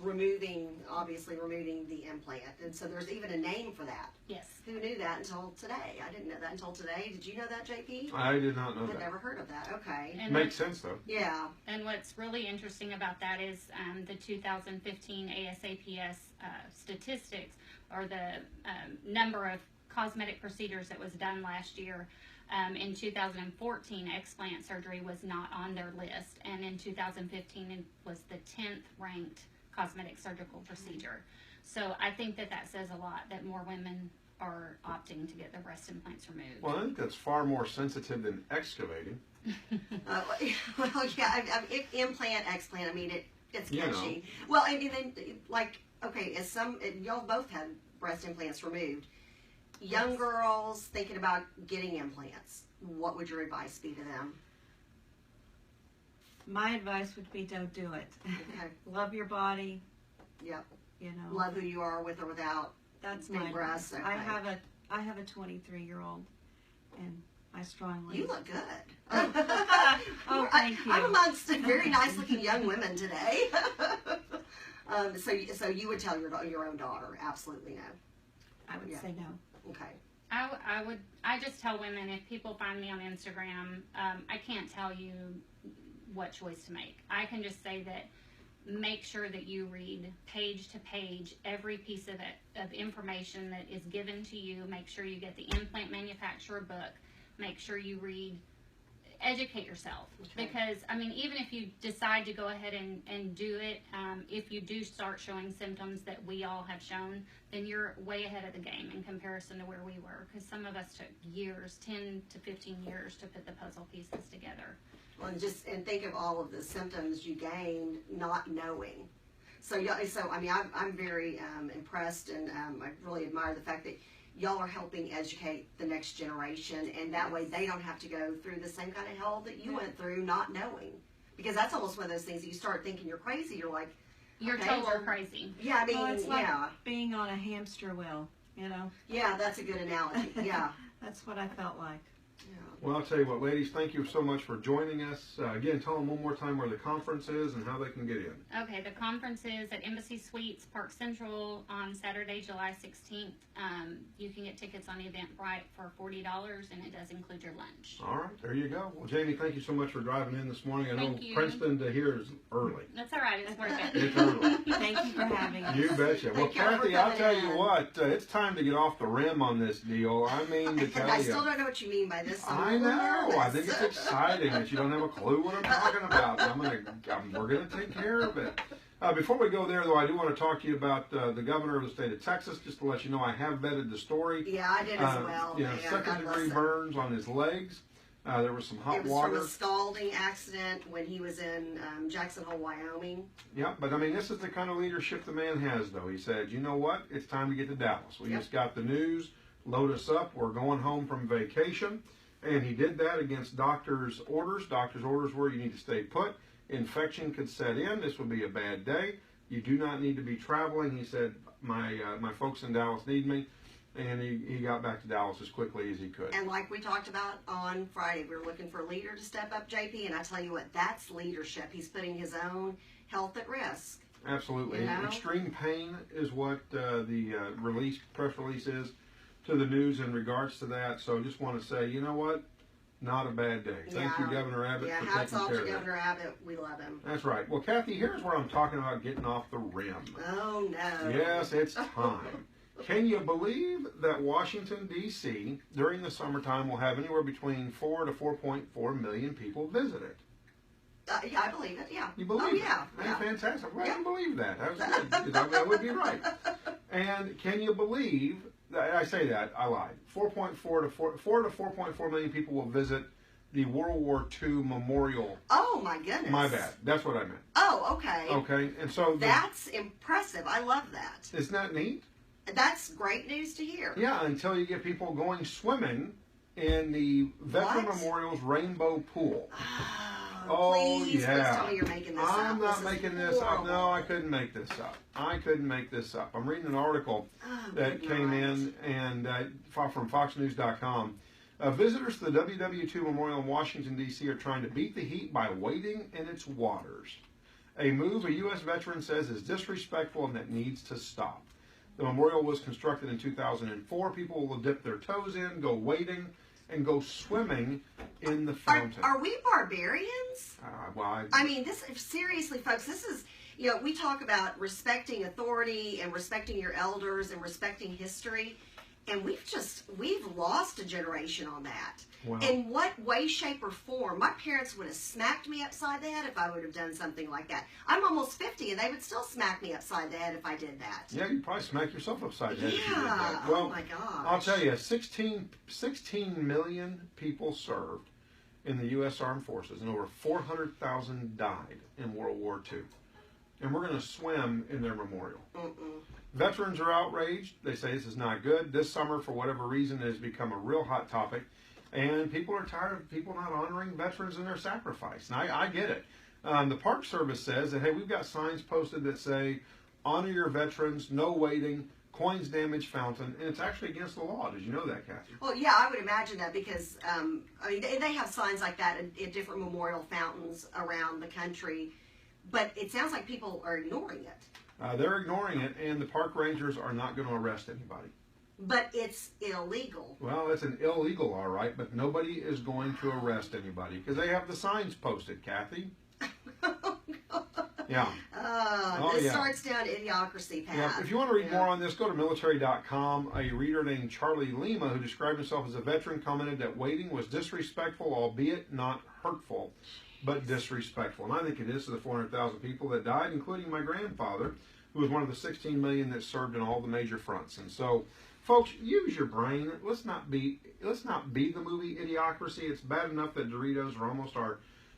obviously removing the implant. And so there's even a name for that. Yes. Who knew that until today? I didn't know that until today. Did you know that, JP? I did not know I've that. never heard of that. Okay. And Makes sense, though. Yeah. And what's really interesting about that is the 2015 ASAPS statistics, or the number of cosmetic procedures that was done last year. In 2014, explant surgery was not on their list, and in 2015 it was the 10th ranked cosmetic surgical procedure. So I think that says a lot, that more women are opting to get their breast implants removed. Well, I think that's far more sensitive than excavating. Well, yeah, implant, explant, I mean, it's You know. catchy. Well, and then, like, okay, y'all both had breast implants removed. Young Yes. girls thinking about getting implants, what would your advice be to them? My advice would be don't do it. Okay. Love your body, Yep. you know. Love who you are with or without. That's big my breasts, advice. okay. I have a 23-year-old, and I strongly. You look good. Oh, thank you. I'm amongst very nice looking young women today. So you would tell your own daughter, absolutely no. I would Yeah. say no. Okay. I just tell women, if people find me on Instagram, I can't tell you what choice to make. I can just say that make sure that you read page to page every piece of information that is given to you. Make sure you get the implant manufacturer book. Make sure you read, educate yourself. Okay. Because, I mean, even if you decide to go ahead and do it, if you do start showing symptoms that we all have shown, then you're way ahead of the game in comparison to where we were. Because some of us took years, 10 to 15 years to put the puzzle pieces together. Well, and think of all of the symptoms you gained not knowing. So I mean, I'm very impressed, and I really admire the fact that y'all are helping educate the next generation, and that way they don't have to go through the same kind of hell that you went through not knowing. Because that's almost one of those things that you start thinking you're crazy. You're like, You're okay, told well, you're crazy. Yeah, I mean, Well, it's like yeah, being on a hamster wheel, you know. yeah, that's a good analogy. Yeah. That's what I felt like. Yeah. Well, I'll tell you what, ladies, thank you so much for joining us. Again, tell them one more time where the conference is and how they can get in. Okay, the conference is at Embassy Suites, Park Central on Saturday, July 16th. You can get tickets on Eventbrite for $40, and it does include your lunch. All right, there you go. Well, Jamie, thank you so much for driving in this morning. I know Thank you. Princeton to here is early. That's all right, it's worth it. It's early. Thank you for having us. You betcha. Well, Thank you for Kathy, I'll coming tell you in. what, it's time to get off the rim on this deal. I mean, to tell I you. still don't know what you mean by this. So I I'm a little know. I nervous. think it's exciting that you don't have a clue what I'm talking about. We're going to take care of it. Before we go there, though, I do want to talk to you about the governor of the state of Texas, just to let you know I have vetted the story. Yeah, I did as well. You know, Yeah, second God bless degree him. burns on his legs. There was some hot It was water. from a scalding accident when he was in Jackson Hole, Wyoming. Yeah, but I mean, this is the kind of leadership the man has, though. He said, you know what? It's time to get to Dallas. We Yep. just got the news. Load us up. We're going home from vacation. And he did that against doctors' orders. Doctors' orders were you need to stay put. Infection could set in. This would be a bad day. You do not need to be traveling. He said, my folks in Dallas need me. And he got back to Dallas as quickly as he could. And like we talked about on Friday, we were looking for a leader to step up, JP. And I tell you what, that's leadership. He's putting his own health at risk. Absolutely. You know? Extreme pain is what the press release is to the news in regards to that. So just want to say, you know what? Not a bad day. Thank you, Yeah. Governor Abbott, Yeah, for hats taking off care to of that. Governor Abbott. We love him. That's right. Well, Kathy, here's where I'm talking about getting off the rim. Oh, no. Yes, it's time. Can you believe that Washington, D.C., during the summertime will have anywhere between 4 to 4.4 million people visit it? Yeah, I believe it. Yeah. You believe oh, it? yeah. That's Yeah. fantastic. Well, I Yeah. can believe that. That was good. 'Cause that would be right. And can you believe that, I say that, I lied. 4 to 4.4 million people will visit the World War II Memorial. Oh, my goodness. My bad. That's what I meant. Oh, okay. Okay. And so That's impressive. I love that. isn't that neat? That's great news to hear. Yeah, until you get people going swimming in the Veteran What? Memorial's Rainbow Pool. Oh, please yeah. tell me you're making this up. I'm not This is making this up. horrible. No, I couldn't make this up. I couldn't make this up. I'm reading an article Oh, that good came night. in and from FoxNews.com. Visitors to the WW2 Memorial in Washington, D.C. are trying to beat the heat by wading in its waters. A move a U.S. veteran says is disrespectful and that needs to stop. The memorial was constructed in 2004. People will dip their toes in, go wading, and go swimming in the fountain. Are we barbarians? Well, I mean, seriously, folks, this is, you know, we talk about respecting authority and respecting your elders and respecting history, and we've lost a generation on that. Well, In what way, shape, or form? My parents would have smacked me upside the head if I would have done something like that. I'm almost 50, and they would still smack me upside the head if I did that. yeah, you'd probably smack yourself upside the head if you did Yeah. that. Oh Well, my gosh. I'll tell you, 16 million people served in the U.S. Armed Forces, and over 400,000 died in World War II. And we're going to swim in their memorial. Mm-mm. Veterans are outraged. They say this is not good. This summer, for whatever reason, it has become a real hot topic. And people are tired of people not honoring veterans and their sacrifice. And I get it. The Park Service says that, hey, we've got signs posted that say, honor your veterans, no waiting, coins damage fountain. And it's actually against the law. Did you know that, Kathy? Well, yeah, I would imagine that because, I mean, they have signs like that at different memorial fountains around the country, but it sounds like people are ignoring it. They're ignoring it, and the park rangers are not going to arrest anybody. But it's illegal. Well, it's an illegal, all right, but nobody is going to arrest anybody because they have the signs posted, Kathy. Yeah. This starts down idiocracy path. Yeah. If you want to read more on this, go to military.com. A reader named Charlie Lima, who described himself as a veteran, commented that waiting was disrespectful, albeit not hurtful, but disrespectful. And I think it is to the 400,000 people that died, including my grandfather, who was one of the 16 million that served in all the major fronts. And so, folks, use your brain. Let's not be the movie Idiocracy. It's bad enough that Doritos are almost our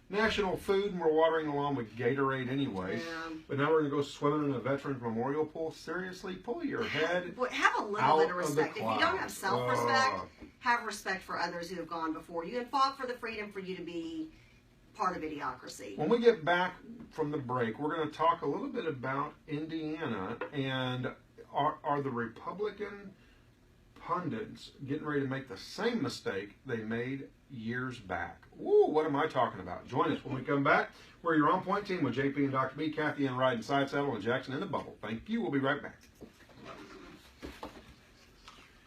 national food, and we're watering along with Gatorade anyway. Yeah. But now we're going to go swimming in a Veterans Memorial Pool. Seriously, pull your head Have a little out bit of of respect. the If you don't have self-respect, cloud. have respect for others who have gone before you and fought for the freedom for you to be part of idiocracy. When we get back from the break, we're going to talk a little bit about Indiana and are the Republican pundits getting ready to make the same mistake they made years back. Ooh, what am I talking about? Join us when we come back. We're your On Point team with JP and Dr. B, Kathy and Ride and Side Saddle, and Jackson in the Bubble. Thank you. We'll be right back.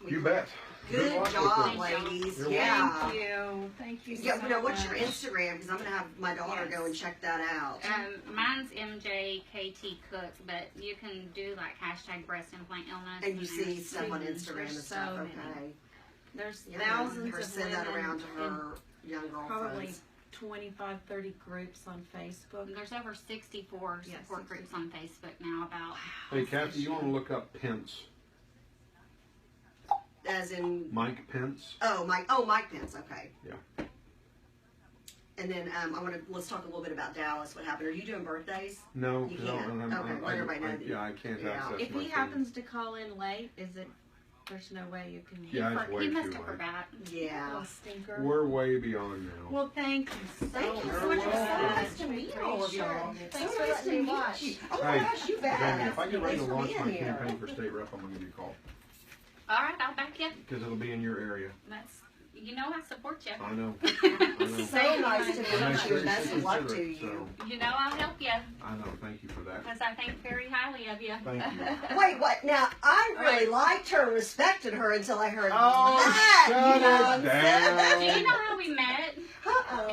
You bet. Good luck with job, this. ladies. You're Yeah. Thank you. Thank you so Yeah, much. what's your Instagram? Because I'm going to have my daughter Yes. go and check that out. Mine's MJKT Cook, but you can do like hashtag breast implant illness. And you see there's- stuff on Instagram and There's stuff. so many. Okay. There's Yeah, thousands her of send that women around to in her young probably girlfriends. 25, 30 groups on Facebook. There's over 64 Yes, support 64. groups on Facebook now about. Hey, Kathy, you want to look up Pence? As in, Mike Pence? Mike Pence. Okay. Yeah. And then let's talk a little bit about Dallas. What happened? Are you doing birthdays? No, You 'cause I don't- can't. Okay, let everybody know that yeah, I can't yeah. access If my he phone. happens to call in late, there's no way you can. Yeah, it's way He must too have late. forgot. Yeah. Little stinker. We're way beyond now. Well, thank you so Thank you much. so much. It's so welcome. nice to meet all of y'all. Thanks So for nice letting to me meet watch. you. Oh my Hey, gosh, you bet. Jamie, if I get ready Thanks to for launch being my here. campaign for state rep, I'm going to give you a call All right, I'll back you. because it'll be in your area. You know I support you. I know. I know. So nice to And I meet you. seriously Best of luck to consider it, you. You know I'll help you I know. Thank you for that. because I think very highly of you. Thank you. Wait, what? Now, I really liked her, respected her until I heard Oh, that. shut it down. Do you know how we met? Uh-oh.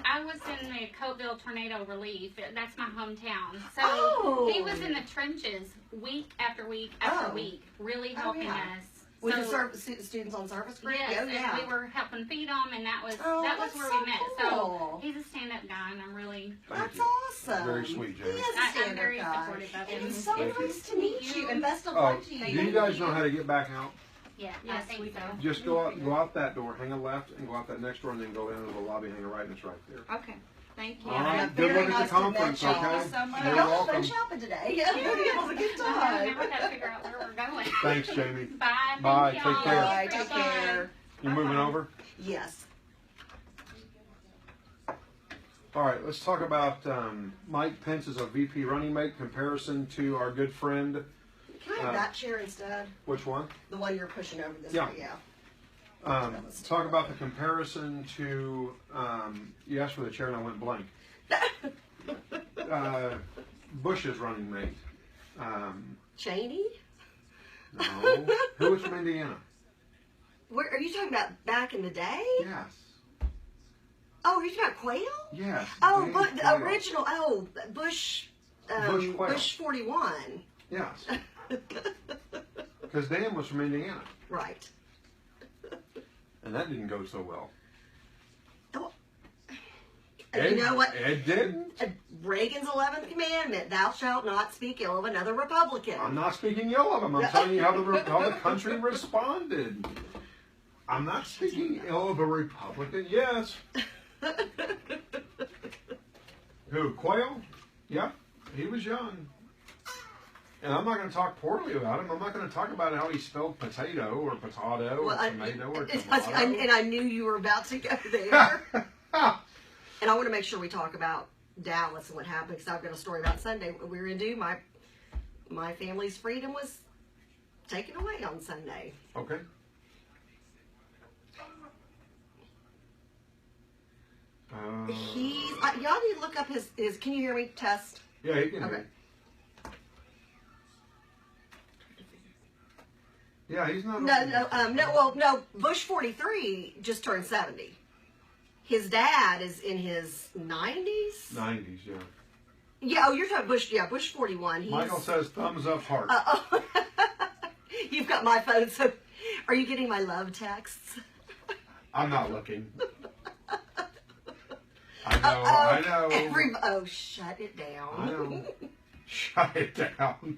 I was in the Coteville tornado relief. That's my hometown. So Oh. he was in the trenches week after week after Oh. week, really Oh, helping yeah. us. With the So- students on service group? Yes, Oh, yeah. and we were helping feed them, and that was Oh, that was that's where so we met. cool. So he's a stand-up guy, and I'm really Thank That's you. awesome. Very sweet, He Jamie. is a I'm stand-up very guy. supportive of And him. it's so Thank you. nice to meet you, and best of Oh, luck to do you. you guys know how to get back out? yeah. I Yes, think we so. do. Just go out that door, hang a left, and go out that next door, and then go down to the lobby, hang a right, and it's right there. Okay. Thank you. All right. Yeah, Good very luck at the nice to meet conference, y'all. okay? Thank you so much. You're Y'all had welcome. fun shopping today. Yeah, it was a good Now time. we got to figure out where we're going. Thanks, Jamie. Bye. Thank Bye, y'all. take care. Bye, Appreciate take care. You moving over? Yes. All right, let's talk about Mike Pence as a VP running mate comparison to our good friend. Can I have that chair instead? Which one? The one you're pushing over this Yeah. way, yeah. Talk about the comparison to, you asked for the chair and I went blank. Bush's running mate. Cheney? No. Who was from Indiana? Where are you talking about back in the day? Yes. Oh, are you talking about Quayle? Yes. Oh, Danny but the Quayle. original, Bush, Bush Quayle. Bush 41. Yes. Because Dan was from Indiana. Right. And that didn't go so well. And you know what? It didn't. Reagan's 11th commandment, thou shalt not speak ill of another Republican. I'm not speaking ill of him. I'm telling you how the country responded. I'm not speaking ill of a Republican. Yes. Who? Quayle? Yeah. He was young. And I'm not going to talk poorly about him. I'm not going to talk about how he spelled potato or potato or tomato or tomato. And I knew you were about to go there. And I want to make sure we talk about Dallas and what happened because I've got a story about Sunday. We were in Dew. My family's freedom was taken away on Sunday. Okay. Y'all need to look up his. Can you hear me? Test. Yeah, he can Okay. hear. Yeah, he's not. No. Bush 43 just turned 70. His dad is in his 90s. 90s, yeah. Yeah. Oh, you're talking Bush. Yeah, Bush 41. Michael says thumbs up heart. You've got my phone. So, are you getting my love texts? I'm not looking. I know. Shut it down. I know. Shut it down.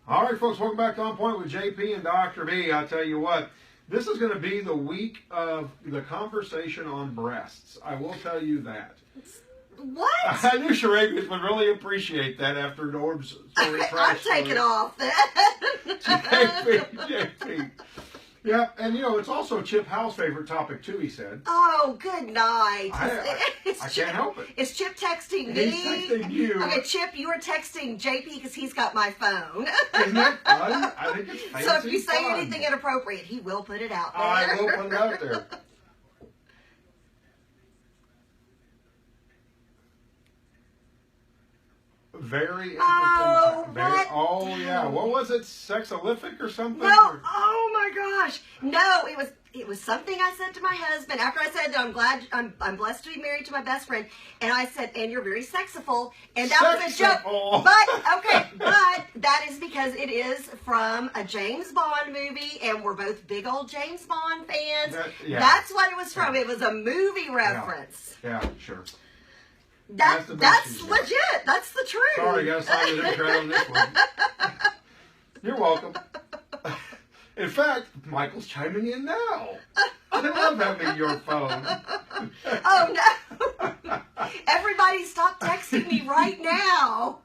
All right, folks, welcome back to On Point with JP and Dr. B. I tell you what, this is going to be the week of the conversation on breasts. I will tell you that. What? I knew Sharabians would really appreciate that after Norm's story. I'm taking off then. JP. Yeah, and it's also Chip Howell's favorite topic too, he said. Oh, good night. I can't help it. Is Chip texting me? He's texting you. Okay, Chip, you are texting JP because he's got my phone. Isn't that fun? I think it's fancy. So if you say fun. anything inappropriate, he will put it out there. I will put it out there. Very interesting. Yeah. What was it? Sexolific or something? No. Oh my gosh. No, it was something I said to my husband after I said that I'm blessed to be married to my best friend, and I said, and you're very sexiful, and that was a joke. But that is because it is from a James Bond movie, and we're both big old James Bond fans. That's what it was from. It was a movie reference. Yeah, sure. That's legit. That's the truth. Sorry, guys. I didn't cry on this one. You're welcome. In fact, Michael's chiming in now. I love having your phone. Oh, no. Everybody stop texting me right now.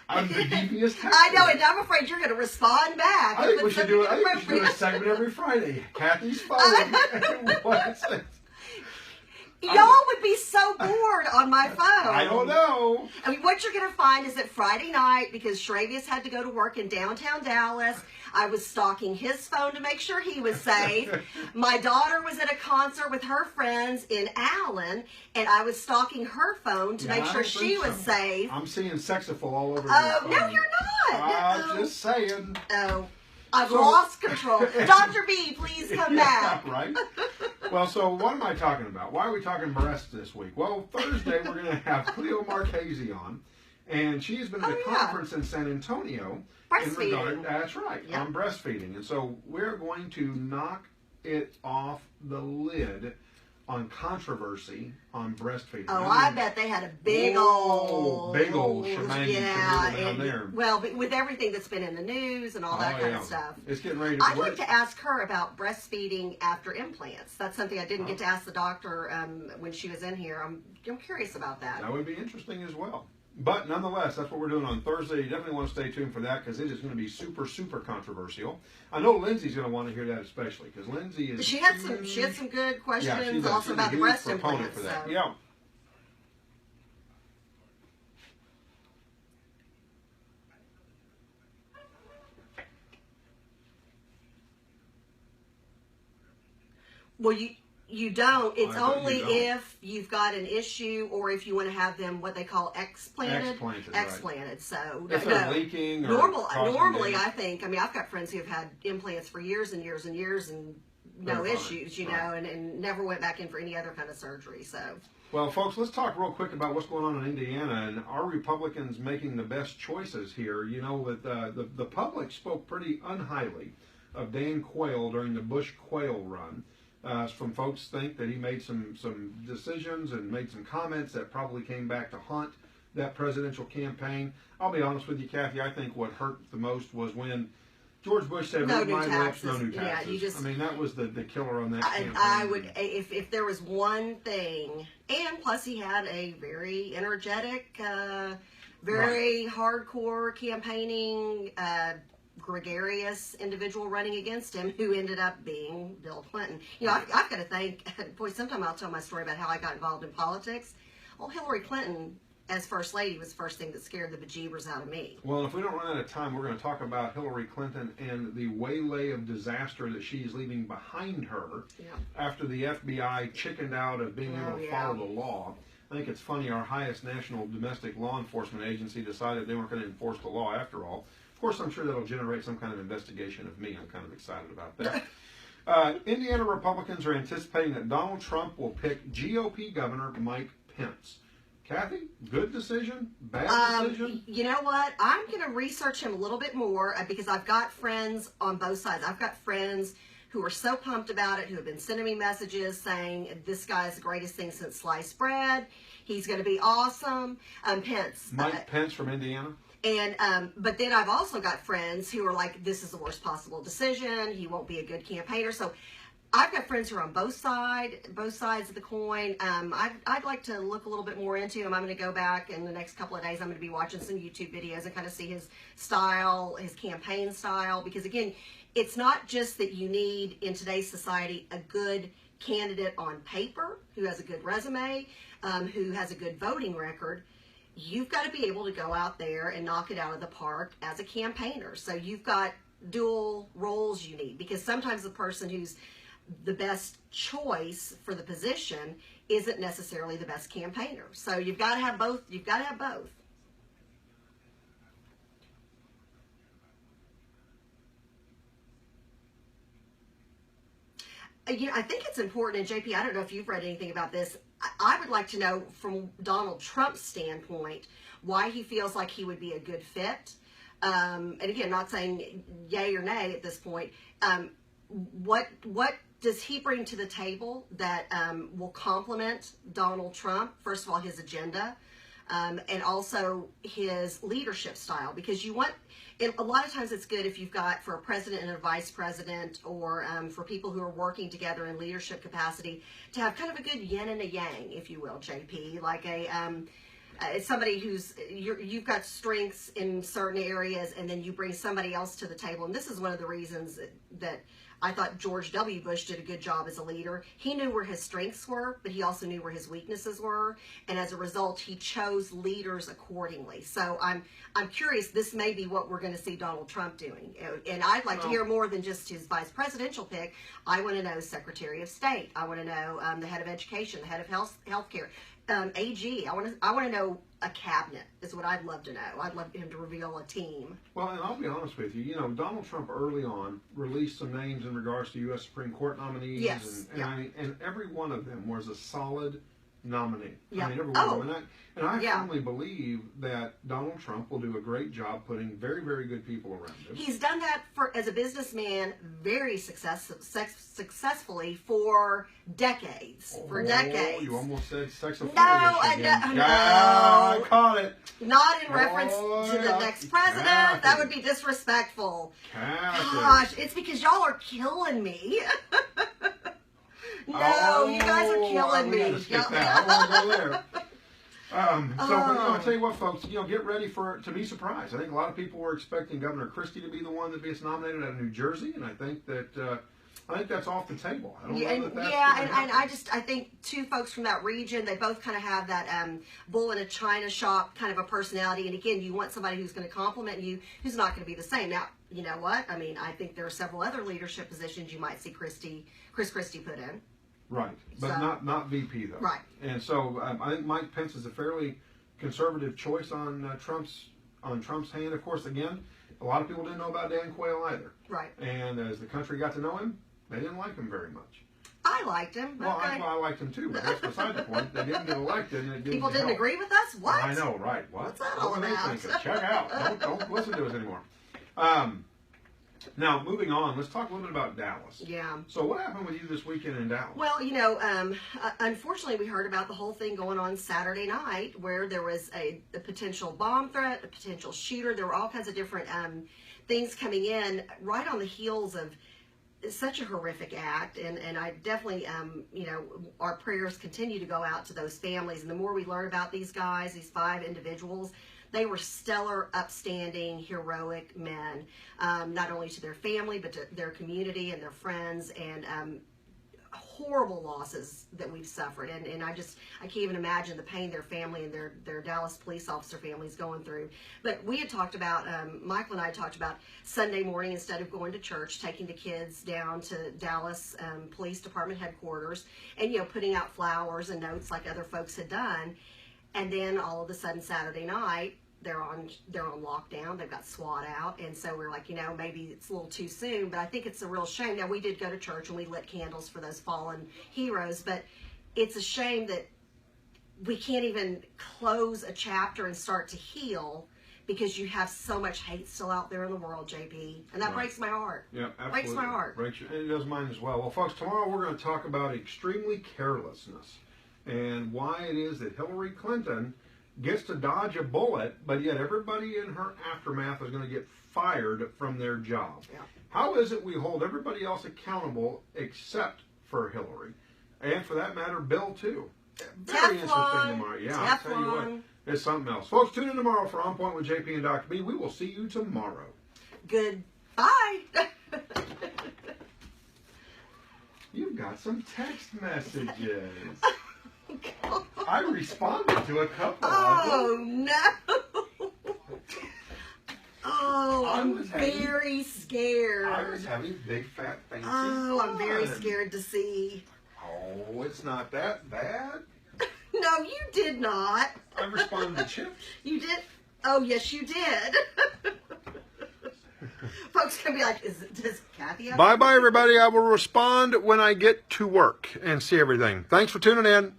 I'm the devious texter. I know, and I'm afraid you're going to respond back. I think we should do a segment every Friday. Kathy's phone. What's it? Y'all would be so bored on my phone. I don't know. I mean, what you're going to find is that Friday night, because Shravius had to go to work in downtown Dallas, I was stalking his phone to make sure he was safe. My daughter was at a concert with her friends in Allen, and I was stalking her phone to make sure she was safe. I'm seeing sexiful all over Oh, no, you're not. I'm just saying. Oh. I've lost control. Dr. B, please come back. Right? Well, so what am I talking about? Why are we talking breasts this week? Well, Thursday we're going to have Cleo Marchese on, and she's been at a conference in San Antonio. Breastfeeding. That's right, on breastfeeding. And so we're going to knock it off the lid on controversy on breastfeeding. Oh, I bet they had a big old shebang and, there. Well, with everything that's been in the news and all that kind of stuff. It's getting ready to I'd like to ask her about breastfeeding after implants. That's something I didn't get to ask the doctor when she was in here. I'm curious about that. That would be interesting as well. But nonetheless, that's what we're doing on Thursday. You definitely want to stay tuned for that because it is going to be super, super controversial. I know Lindsay's going to want to hear that especially because Lindsay is. She had some good questions also about the breast implants. For that. So. Yeah. Well, you don't. It's only if you've got an issue or if you want to have them what they call explanted. Right. So if they're leaking or normally I think, I mean, I've got friends who have had implants for years and years and years and no issues, you know, and never went back in for any other kind of surgery. So. Well, folks, let's talk real quick about what's going on in Indiana and are Republicans making the best choices here? You know, the public spoke pretty unhighly of Dan Quayle during the Bush Quayle run. Some folks think that he made some decisions and made some comments that probably came back to haunt that presidential campaign. I'll be honest with you, Kathy, I think what hurt the most was when George Bush said, no "Read my lips, taxes." no new taxes." I mean, that was the killer on that campaign. I would, if there was one thing, and plus he had a very energetic, very hardcore campaigning, gregarious individual running against him who ended up being Bill Clinton. You know, I've got to think, boy, sometime I'll tell my story about how I got involved in politics. Well, Hillary Clinton as First Lady was the first thing that scared the bejeebers out of me. Well, if we don't run out of time, we're going to talk about Hillary Clinton and the waylay of disaster that she's leaving behind her after the FBI chickened out of being able to follow the law. I think it's funny, our highest national domestic law enforcement agency decided they weren't going to enforce the law after all. Of course, I'm sure that'll generate some kind of investigation of me. I'm kind of excited about that. Indiana Republicans are anticipating that Donald Trump will pick GOP Governor Mike Pence. Kathy, good decision? Bad decision? You know what? I'm going to research him a little bit more because I've got friends on both sides. I've got friends who are so pumped about it, who have been sending me messages saying this guy is the greatest thing since sliced bread. He's going to be awesome. Pence. Mike Pence from Indiana? And but then I've also got friends who are like, this is the worst possible decision. He won't be a good campaigner. So I've got friends who are on both sides of the coin. I'd like to look a little bit more into him. I'm going to go back in the next couple of days. I'm going to be watching some YouTube videos and kind of see his style, his campaign style. Because again, it's not just that you need in today's society a good candidate on paper who has a good resume, who has a good voting record. You've got to be able to go out there and knock it out of the park as a campaigner. So you've got dual roles you need, because sometimes the person who's the best choice for the position isn't necessarily the best campaigner. So you've got to have both. You've got to have both. You know, I think it's important, and JP, I don't know if you've read anything about this. I would like to know from Donald Trump's standpoint why he feels like he would be a good fit. And again, not saying yay or nay at this point. What does he bring to the table that will complement Donald Trump? First of all, his agenda, and also his leadership style, because you want. A lot of times it's good if you've got, for a president and a vice president, or for people who are working together in leadership capacity, to have kind of a good yin and a yang, if you will, JP, like it's somebody who's, you've got strengths in certain areas, and then you bring somebody else to the table. And this is one of the reasons that I thought George W. Bush did a good job as a leader. He knew where his strengths were, but he also knew where his weaknesses were. And as a result, he chose leaders accordingly. So I'm curious, this may be what we're going to see Donald Trump doing. And I'd like to hear more than just his vice presidential pick. I want to know Secretary of State. I want to know the head of education, the head of healthcare, AG. I want to know a cabinet is what I'd love to know. I'd love him to reveal a team. Well, and I'll be honest with you. You know, Donald Trump early on released some names in regards to U.S. Supreme Court nominees, Yes, and every one of them was a solid nominee. Yeah. I mean, every one of them. And I Yeah. firmly believe that Donald Trump will do a great job putting very, very good people around him. He's done that as a businessman very successfully for decades. Oh, you almost said sexophobia. No, I caught it. Not in reference to the next president. Kathy. That would be disrespectful. Kathy. Gosh, it's because y'all are killing me. No, you guys are killing we me. gotta skip that. I want to go there. I'll tell you what, folks. Get ready to be surprised. I think a lot of people were expecting Governor Christie to be the one that gets nominated out of New Jersey, and I think that's off the table. I don't know that's I think two folks from that region, they both kind of have that bull in a china shop kind of a personality. And again, you want somebody who's going to compliment you, who's not going to be the same. Now, you know what? I mean, I think there are several other leadership positions you might see Chris Christie put in. Right, but So, not VP though. Right. And so I think Mike Pence is a fairly conservative choice on Trump's hand. Of course, again, a lot of people didn't know about Dan Quayle either. Right. And as the country got to know him, they didn't like him very much. I liked him. Well, I liked him too, but that's beside the point. They didn't get elected, and it didn't People didn't help. agree with us? What? I know, right? What? What's that What all were they about? thinking? Check out. Don't listen to us anymore. Now, moving on, let's talk a little bit about Dallas. Yeah. So what happened with you this weekend in Dallas? Well, unfortunately, we heard about the whole thing going on Saturday night, where there was a potential bomb threat, a potential shooter. There were all kinds of different things coming in right on the heels of such a horrific act. And I definitely, our prayers continue to go out to those families. And the more we learn about these guys, these 5 individuals, they were stellar, upstanding, heroic men, not only to their family, but to their community and their friends, and horrible losses that we've suffered. And I can't even imagine the pain their family and their Dallas police officer families going through. But we had talked about, Michael and I talked about Sunday morning, instead of going to church, taking the kids down to Dallas Police Department headquarters and, putting out flowers and notes like other folks had done. And then all of a sudden Saturday night, they're on lockdown. They've got SWAT out, and so we're like, maybe it's a little too soon, but I think it's a real shame. Now, we did go to church and we lit candles for those fallen heroes, but it's a shame that we can't even close a chapter and start to heal because you have so much hate still out there in the world, JP, and that breaks my heart. Yeah, absolutely. Breaks my heart. It does mine as well. Well, folks, tomorrow we're going to talk about extremely carelessness and why it is that Hillary Clinton gets to dodge a bullet, but yet everybody in her aftermath is going to get fired from their job. Yeah. How is it we hold everybody else accountable except for Hillary? And for that matter, Bill, too. Very interesting tomorrow. Yeah, I'll tell you what. It's something else. Folks, tune in tomorrow for On Point with JP and Dr. B. We will see you tomorrow. Goodbye. You've got some text messages. I responded to a couple of them. No. Oh, I'm very scared. I was having big fat faces. Oh, I'm very scared to see. Oh, it's not that bad. No, you did not. I responded to chips. You did? Oh, yes, you did. Folks gonna be like, does Kathy have Bye-bye, everybody. I will respond when I get to work and see everything. Thanks for tuning in.